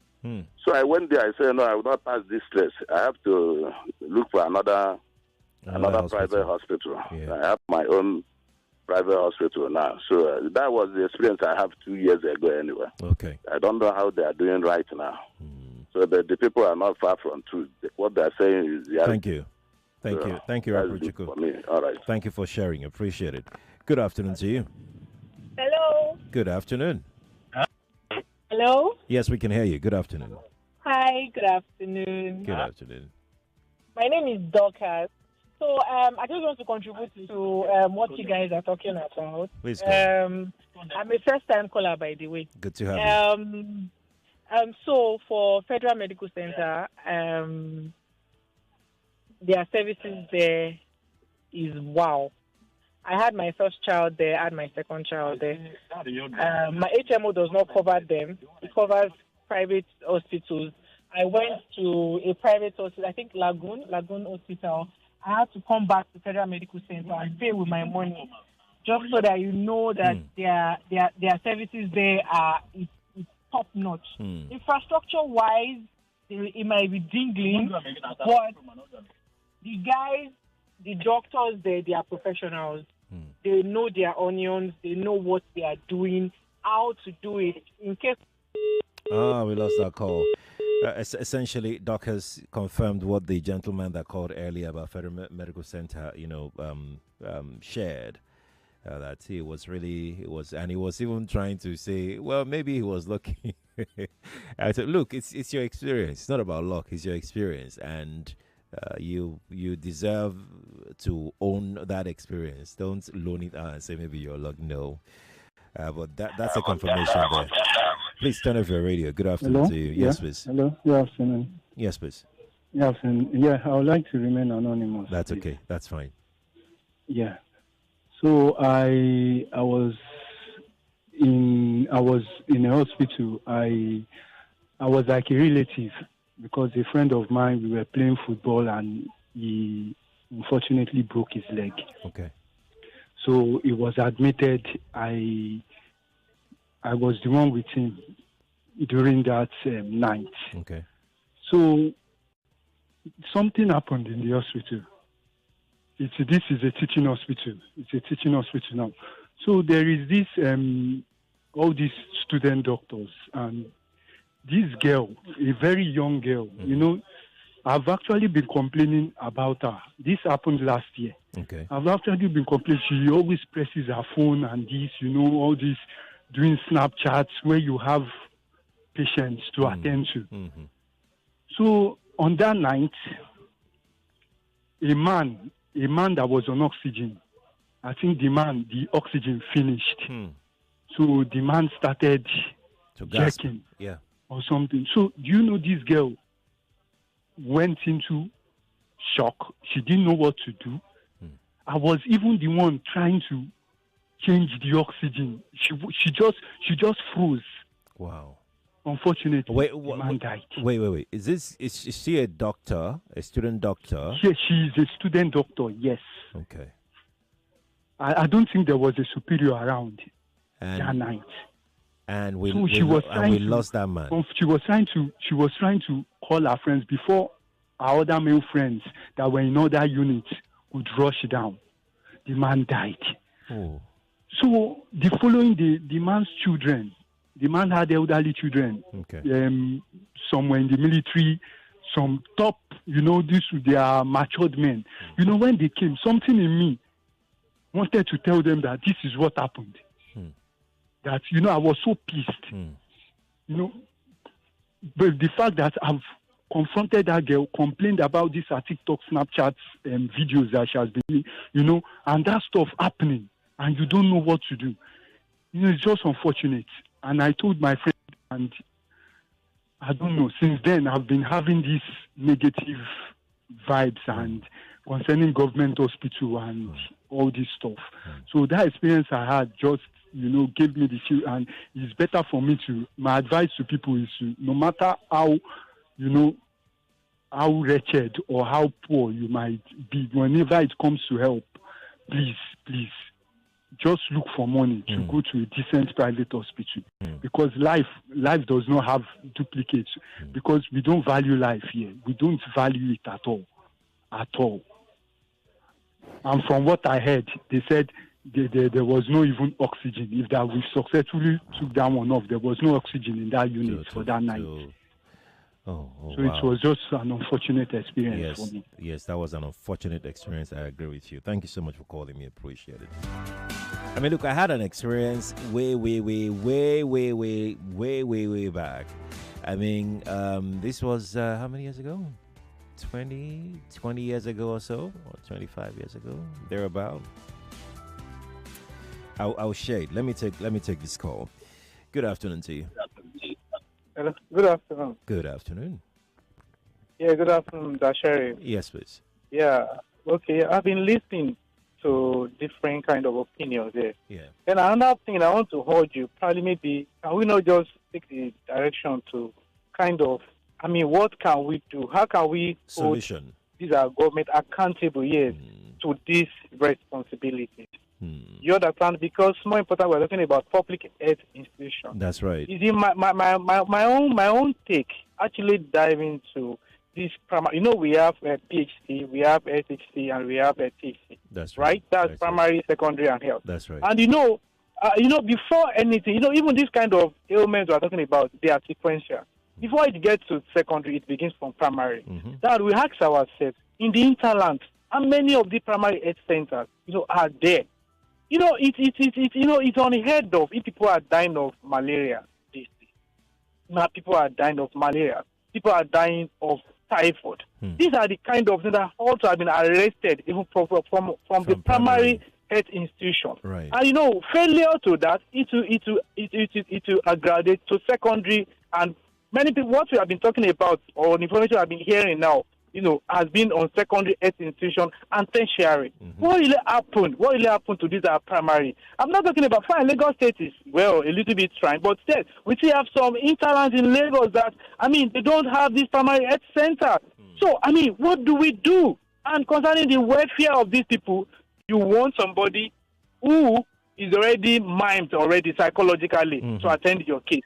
So I went there, I said, no, I will not pass this stress. I have to look for another private hospital. Yeah. I have my own private hospital now. So that was the experience I have 2 years ago anyway. Okay. I don't know how they are doing right now. So the people are not far from truth. What they are saying is... Thank you. Thank you. Thank you, Rapruchku. For me. All right. Thank you for sharing. Appreciate it. Good afternoon to you. Hello. Good afternoon. Hello. Yes, we can hear you. Good afternoon. Hi. Good afternoon. Good afternoon. My name is Dorcas. So I just want to contribute to what you guys are talking about. Please go. I'm a first-time caller, by the way. Good to have you. So for Federal Medical Center, their services there is wow. I had my first child there, I had my second child there. My HMO does not cover them. It covers private hospitals. I went to a private hospital, I think Lagoon Hospital. I had to come back to Federal Medical Center and pay with my money, just so that you know that their services there are it's top notch. Infrastructure-wise, it might be jingling, but the guys, the doctors there, they are professionals. They know their onions. They know what they are doing, how to do it. In case... we lost that call. Essentially, Doc has confirmed what the gentleman that called earlier about Federal Medical Center, shared. That he was and he was even trying to say, well, maybe he was lucky. I said, look, it's your experience. It's not about luck. It's your experience, and you deserve to own that experience. Don't loan it out and say maybe you're luck. No, but that's a confirmation there. Please turn off your radio. Good afternoon to you. Yes, please. Hello. Good afternoon. Yes, please. Good afternoon. Yeah, I would like to remain anonymous. That's okay. That's fine. Yeah. So I was in a hospital. I was like a relative because a friend of mine, we were playing football and he unfortunately broke his leg. Okay. So he was admitted. I was the one with him during that night. Okay. So something happened in the hospital. This is a teaching hospital. It's a teaching hospital now. So there is this, all these student doctors, and this girl, a very young girl, you know, I've actually been complaining about her. This happened last year. Okay. I've actually been complaining. She always presses her phone and this, you know, all this, doing Snapchats where you have patients to attend to. So on that night, a man that was on oxygen, I think the oxygen finished. So the man started jerking or something. So do you know this girl went into shock? She didn't know what to do. I was even the one trying to change the oxygen. She just froze. Wow. Unfortunately, the man died. Wait. Is she a doctor, a student doctor? Yes, she's a student doctor, yes. Okay. I don't think there was a superior around that night. And we lost that man. She was trying to call her friends before our other male friends that were in other units would rush down. The man died. Oh. So the following day, the man's children, the man had elderly children. Okay. Some were in the military, some top, you know, they are matured men. You know, when they came, something in me wanted to tell them that this is what happened. That, you know, I was so pissed. You know, but the fact that I've confronted that girl, complained about this TikTok, Snapchat videos that she has been, you know, and that stuff happening, and you don't know what to do. You know, it's just unfortunate. And I told my friend, and I don't know, since then I've been having these negative vibes and concerning government hospital and all this stuff. So that experience I had just, you know, gave me the feel, and it's better for me to, my advice to people is to, no matter how, you know, how wretched or how poor you might be, whenever it comes to help, please, just look for money to go to a decent private hospital, because life does not have duplicates, because we don't value life here. We don't value it at all. And from what I heard, they said there was no even oxygen. If that we successfully took that one off, there was no oxygen in that unit for that night. So wow. It was just an unfortunate experience for me. Yes, that was an unfortunate experience. I agree with you. Thank you so much for calling me. Appreciate it. I mean, look, I had an experience way back. I mean, this was how many years ago? 20 years ago or so, or 25 years ago, thereabout. I'll share it. Let me take this call. Good afternoon to you. Hello. Good afternoon. Good afternoon. Yeah, good afternoon, Dashari. Yes, please. Yeah. Okay. I've been listening to different kind of opinions there. Yeah. Then another thing I want to hold you, probably maybe, can we not just take the direction to kind of, I mean, what can we do? How can we solution hold these are government accountable, yes, to this responsibility? You understand? Because more important, we're talking about public health institutions. That's right. You see, my own take actually dive into this primary. You know, we have PhD, we have SHC, and we have THC. That's right. That's primary, secondary, and health. That's right. And you know, before anything, you know, even this kind of ailments we're talking about, they are sequential. Before it gets to secondary, it begins from primary. That we ask ourselves, in the hinterland, how many of the primary health centers, you know, are there? You know, it's unheard of if people are dying of malaria these days. Now people are dying of malaria. People are dying of typhoid. These are the kind of things that also have been arrested even from the primary health institution. Right. And you know, failure to that, it will graduate to secondary, and many people, what we have been talking about or the information I've been hearing now, you know, has been on secondary health institution and tertiary. What really happened? What really happened to these are primary? I'm not talking about fine. Lagos State is, well, a little bit trying, but still, we still have some interns in Lagos that, I mean, they don't have this primary health center. So, I mean, what do we do? And concerning the welfare of these people, you want somebody who is already mimed already psychologically to attend your case.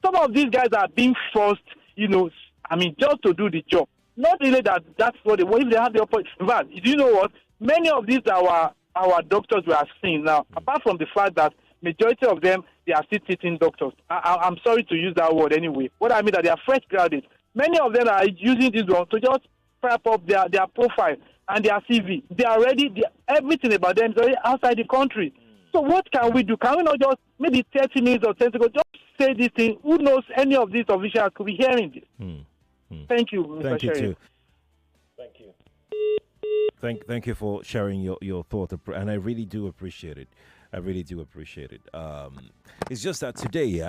Some of these guys are being forced, you know, I mean, just to do the job. Not really that's what they want. If they have the opportunity. In fact, do you know what? Many of these our doctors we are seeing now, apart from the fact that majority of them, they are still teaching doctors. I'm sorry to use that word anyway. What I mean that they are fresh graduates. Many of them are using this one to just prep up their profile and their CV. They are ready. Everything about them is already outside the country. So what can we do? Can we not just maybe 30 minutes or 10 seconds just say this thing? Who knows any of these officials could be hearing this? Thank you, Mr. Thank you Sheriff. too. Thank you. Thank you for sharing your thought, and I really do appreciate it. I really do appreciate it. It's just that today,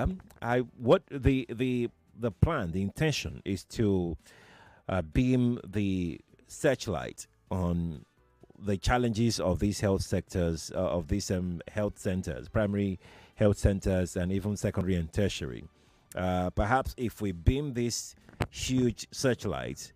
what the plan, the intention is to beam the searchlight on the challenges of these health sectors, of these health centers, primary health centers, and even secondary and tertiary. Perhaps if we beam this huge searchlight,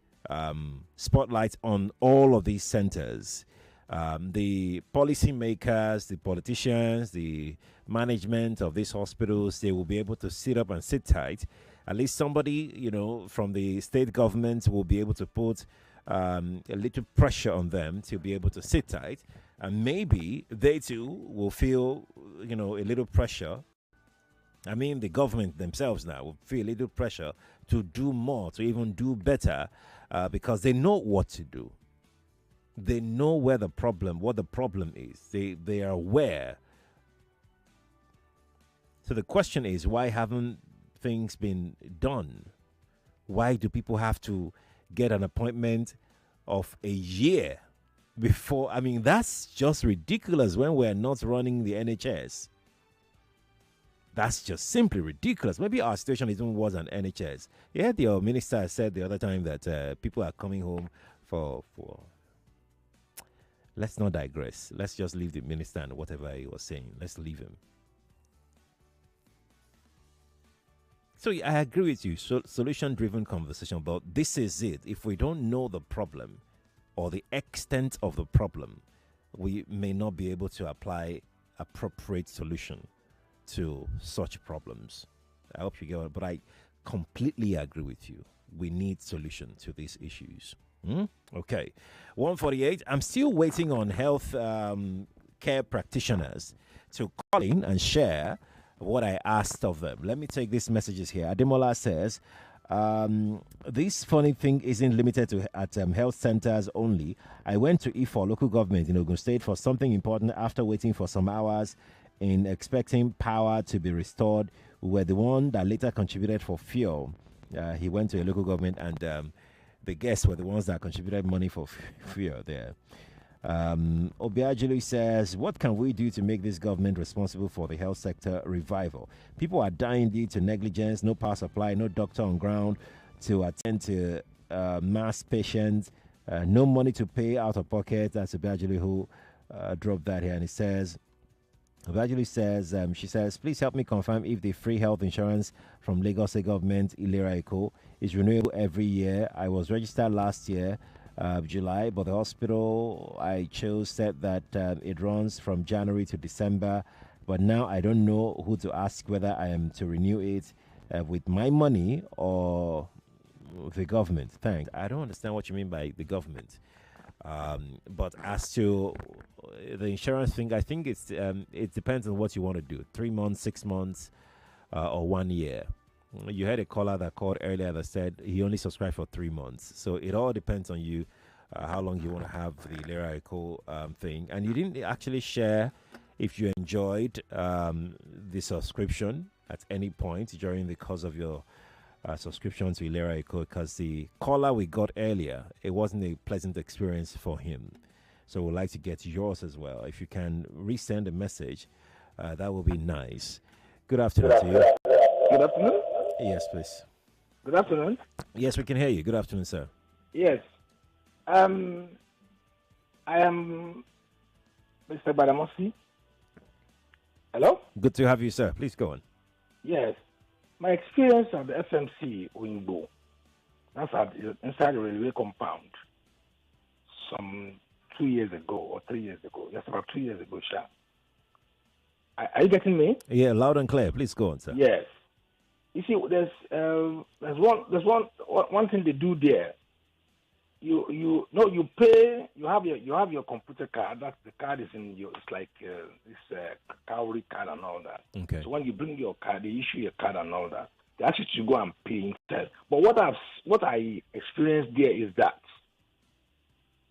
spotlight on all of these centers, the policymakers, the politicians, the management of these hospitals, they will be able to sit up and sit tight. At least somebody, from the state government will be able to put a little pressure on them to be able to sit tight, and maybe they too will feel, a little pressure. I mean, the government themselves now will feel a little pressure to do more, to even do better, because they know what to do. They know what the problem is. They are aware. So the question is, why haven't things been done? Why do people have to get an appointment of a year before? I mean, that's just ridiculous when we're not running the NHS. That's just simply ridiculous. Maybe our situation is even worse than NHS. Yeah, the minister said the other time that people are coming home for. Let's not digress. Let's just leave the minister and whatever he was saying. Let's leave him. So I agree with you. Solution-driven conversation, but this is it. If we don't know the problem or the extent of the problem, we may not be able to apply appropriate solution to such problems. I hope you get it, but I completely agree with you. We need solution to these issues. Okay. 148. I'm still waiting on health care practitioners to call in and share what I asked of them. Let me take these messages here. Ademola says, this funny thing isn't limited at health centers only. I went to Ifo local government in Ogun State for something important. After waiting for some hours in expecting power to be restored, we were the one that later contributed for fuel. He went to a local government, and the guests were the ones that contributed money for fuel there. Obiajulu says, what can we do to make this government responsible for the health sector revival? People are dying due to negligence, no power supply, no doctor on ground to attend to mass patients, no money to pay out of pocket. That's Obiajulu who dropped that here. And it says, Obiajulu says, she says, please help me confirm if the free health insurance from Lagos State government, Ilera Eco, is renewable every year. I was registered last year, July, but the hospital I chose said that it runs from January to December, but now I don't know who to ask whether I am to renew it with my money or the government. Thanks. I don't understand what you mean by the government. But as to the insurance thing, I think it depends on what you want to do. 3 months, 6 months, or 1 year. You had a caller that called earlier that said he only subscribed for 3 months. So it all depends on you, how long you want to have the Lera Eco thing. And you didn't actually share if you enjoyed the subscription at any point during the course of your subscription to Lera Eco, because the caller we got earlier, it wasn't a pleasant experience for him. So we'd like to get yours as well. If you can resend a message, that would be nice. Good afternoon to you. Good afternoon. Yes, please. Good afternoon. Yes, we can hear you. Good afternoon, sir. Yes. I am Mr. Badamosi. Hello? Good to have you, sir. Please go on. Yes. My experience at the FMC Wingbo, that's inside the railway compound, some 2 years ago or 3 years ago. Yes, about 2 years ago, Sha. Are you getting me? Yeah, loud and clear. Please go on, sir. Yes. You see, there's one thing they do there. you pay. You have your computer card. That the card is in your. It's like this cowrie card and all that. Okay. So when you bring your card, they issue your card and all that. They ask you to go and pay instead. But what I experienced there is that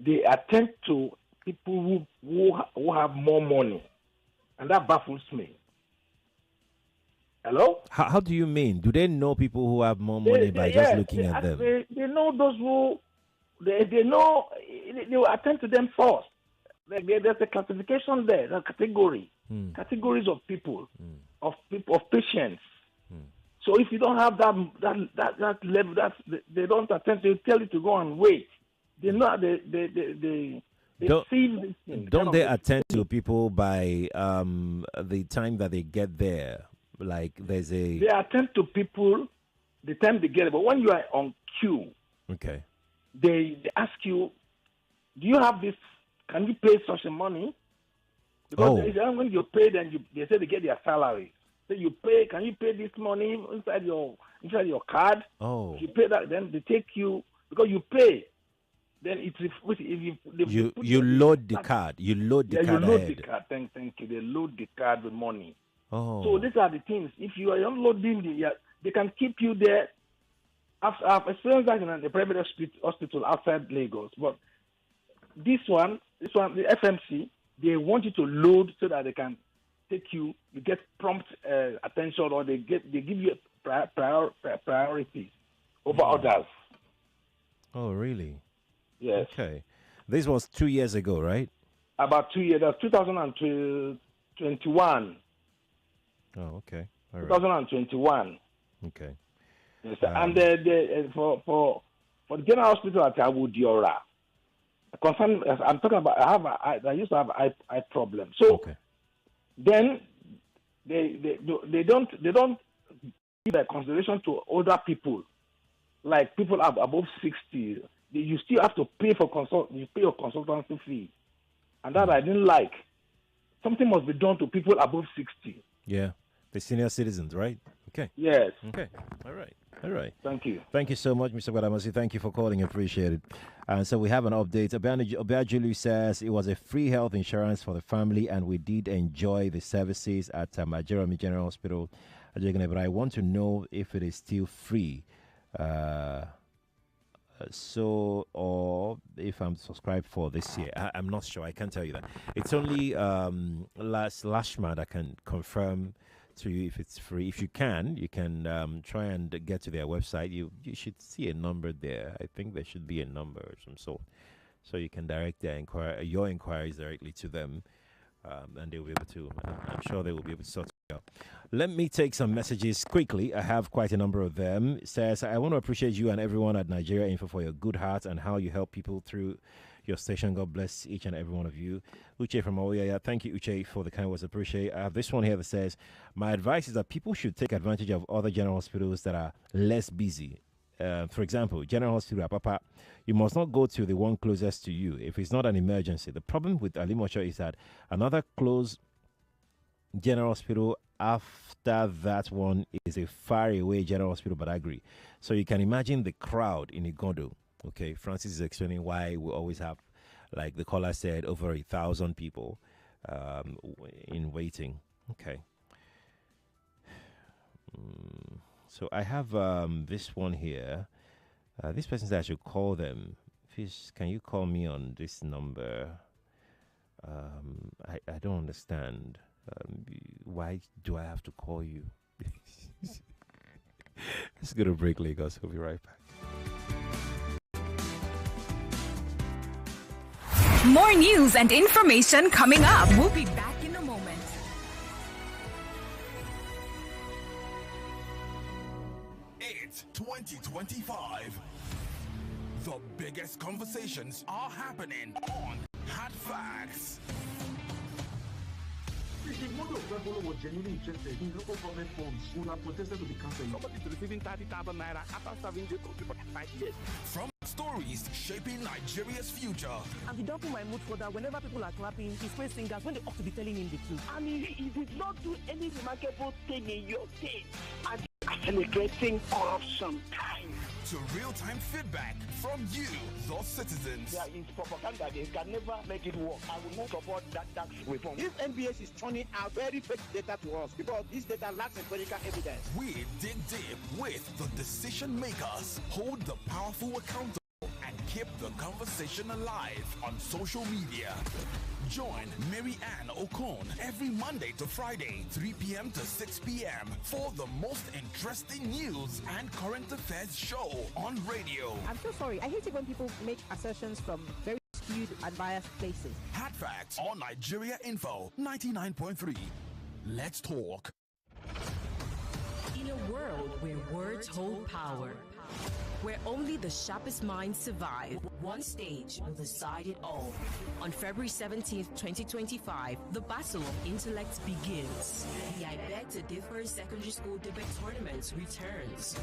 they attend to people who have more money, and that baffles me. Hello? How do you mean? Do they know people who have more money by just looking at them? They know those who they know. They will attend to them first. There's a classification there, a categories of people, of patients. So if you don't have that level, they don't attend to you. Tell you to go and wait. They know they see this thing. Don't they attend to people by the time that they get there? Like they attend to people the time they get it. But when you are on queue, okay, they ask you, do you have this? Can you pay such a money? Because when you pay, then they say they get their salary. So you pay. Can you pay this money inside your card? Oh, if you pay that, then they take you because you pay. Then you load the card. You load the card. You load ahead. the card. Thank you. They load the card with money. Oh. So these are the things. If you are unloading, they can keep you there. I've experienced that in a private hospital outside Lagos. But this one, the FMC, they want you to load so that they can take you. You get prompt attention, or they give you priority over others. Oh, really? Yes. Okay. This was 2 years ago, right? About 2 years. That's 2021. Oh, okay. All right. 2021. Okay. Yes, and for the general hospital at Abu Diora, I'm talking about. I used to have eye problem. So then they don't give a consideration to older people, like people above 60. You still have to pay for You pay your consultancy fee, and that I didn't like. Something must be done to people above 60. Yeah, the senior citizens, right? Okay. Yes. Okay. All right. Thank you. Thank you so much, Mr. Guadamasi. Thank you for calling. Appreciate it. And so we have an update. Obiajulu says it was a free health insurance for the family, and we did enjoy the services at Ajerami General Hospital. But I want to know if it is still free. Or if I'm subscribed for this year. I'm not sure. I can't tell you that. It's only Lashma that can confirm to you if it's free. If you can try and get to their website. You should see a number there. I think there should be a number of some sort, so you can direct your inquiries directly to them, and they'll be able to. I'm sure they will be able to sort it out. Let me take some messages quickly. I have quite a number of them. It says, I want to appreciate you and everyone at Nigeria Info for your good heart and how you help people through your station. God bless each and every one of you. Uche from Oya. Thank you, Uche, for the kind words. Appreciate. I have this one here that says, my advice is that people should take advantage of other general hospitals that are less busy. For example, General Hospital Apapa, you must not go to the one closest to you if it's not an emergency. The problem with Alimosho is that another close General Hospital after that one is a far away General Hospital Badagry. So you can imagine the crowd in Igondo. Okay, Francis is explaining why we always have, like the caller said, over 1,000 people in waiting. Okay. So I have this one here. This person said I should call them. Fish, can you call me on this number? I don't understand. Why do I have to call you? Let's go to break, Lagos. We'll be right back. More news and information coming up. We'll be back in a moment. It's 2025. The biggest conversations are happening on Hot Facts. The mother of Rebolo was genuinely interested in local government forms who have protested to be cancelled. Somebody is receiving 30,000 naira after serving the country for 5 years. From stories shaping Nigeria's future. And to dampen my mood further, whenever people are clapping, he's praise singers when they ought to be telling him the truth. I mean, he did not do any remarkable thing in your state. And accelerating corruption. To real-time feedback from you, the citizens. There is propaganda. They can never make it work. I will not support that tax reform. If NBS is turning out very fake data to us, because this data lacks empirical evidence. We dig deep with the decision makers. Hold the powerful accountable and keep the conversation alive on social media. Join Mary Ann Okon every Monday to Friday, 3 p.m. to 6 p.m. for the most interesting news and current affairs show on radio. I'm so sorry. I hate it when people make assertions from very skewed and biased places. Hard Facts on Nigeria Info 99.3. Let's talk. In a world where words hold power, where only the sharpest minds survive, one stage will decide it all. On February 17th, 2025, the battle of intellects begins. The I Beg to Differ Secondary School Debate Tournament returns,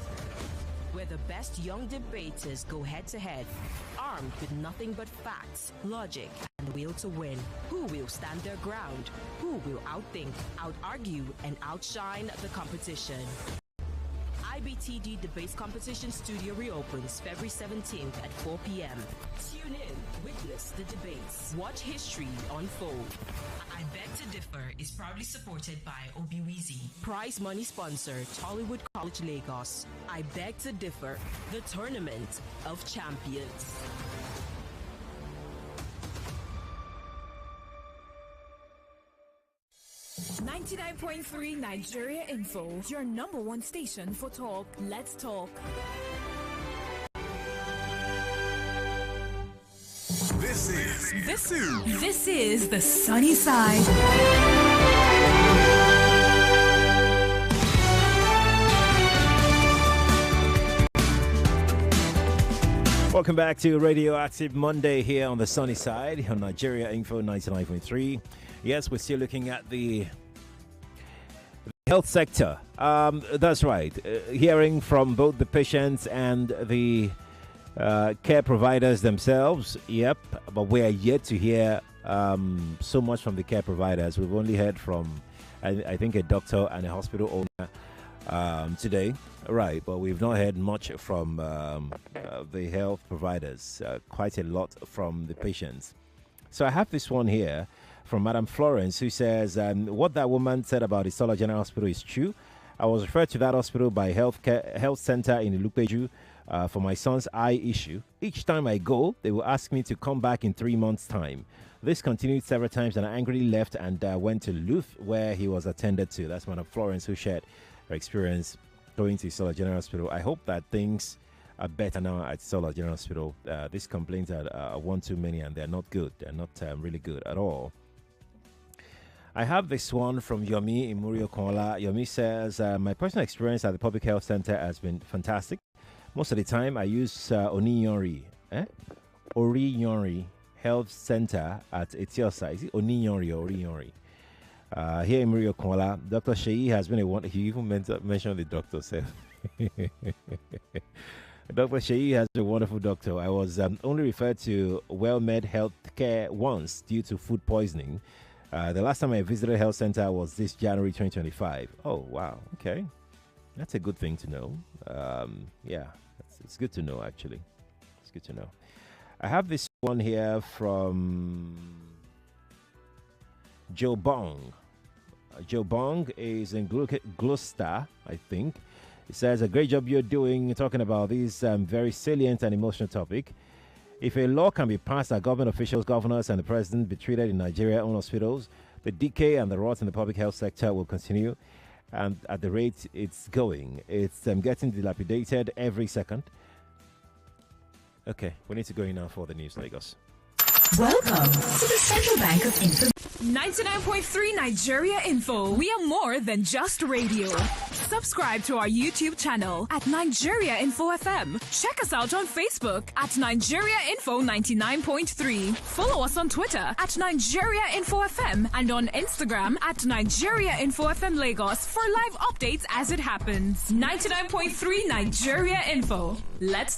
where the best young debaters go head-to-head, armed with nothing but facts, logic, and will to win. Who will stand their ground? Who will outthink, out-argue, and outshine the competition? IBTD Debates Competition Studio reopens February 17th at 4 p.m. Tune in, witness the debates, watch history unfold. I Beg to Differ is proudly supported by Obiwizi. Prize money sponsor, Tollywood College Lagos. I Beg to Differ, the Tournament of Champions. 99.3 Nigeria Info, your number one station for talk. Let's talk. This is the sunny side. Welcome back to Radioactive Monday here on the sunny side on Nigeria Info 99.3. Yes, we're still looking at the health sector. That's right. Hearing from both the patients and the care providers themselves. Yep. But we are yet to hear so much from the care providers. We've only heard from, I think, a doctor and a hospital owner today. Right. But we've not heard much from the health providers. Quite a lot from the patients. So I have this one here from Madam Florence, who says, what that woman said about the Solar General Hospital is true. I was referred to that hospital by health center in Ilupeju for my son's eye issue. Each time I go, they will ask me to come back in 3 months' time. This continued several times, and I angrily left and went to Luth, where he was attended to. That's Madam Florence, who shared her experience going to Solar General Hospital. I hope that things are better now at Solar General Hospital. These complaints are one too many, and they're not good. They're not really good at all. I have this one from Yomi in Murio Kola. Yomi says, my personal experience at the Public Health Center has been fantastic. Most of the time, I use Oniyori Health Center at Etiosa. Is it Oniyori or Oriyori? Here in Murio Kola, Dr. Sheyi has been a wonder. He even mentioned the doctor. Dr. Sheyi has been a wonderful doctor. I was only referred to WellMed Health Care once due to food poisoning. The last time I visited a health center was this January 2025. Oh, wow. Okay. That's a good thing to know. Yeah, it's good to know, actually. It's good to know. I have this one here from Joe Bong. Joe Bong is in Gloucester, I think. He says, a great job you're doing talking about this very salient and emotional topic. If a law can be passed that government officials, governors, and the president be treated in Nigeria-owned hospitals, the decay and the rot in the public health sector will continue. And at the rate it's going, it's getting dilapidated every second. Okay, we need to go in now for the news, Lagos. Welcome to the Central Bank of Information. 99.3 Nigeria Info. We are more than just radio. Subscribe to our YouTube channel at Nigeria Info FM. Check us out on Facebook at Nigeria Info 99.3. Follow us on Twitter at Nigeria Info FM and on Instagram at Nigeria Info FM Lagos for live updates as it happens. 99.3 Nigeria Info. Let's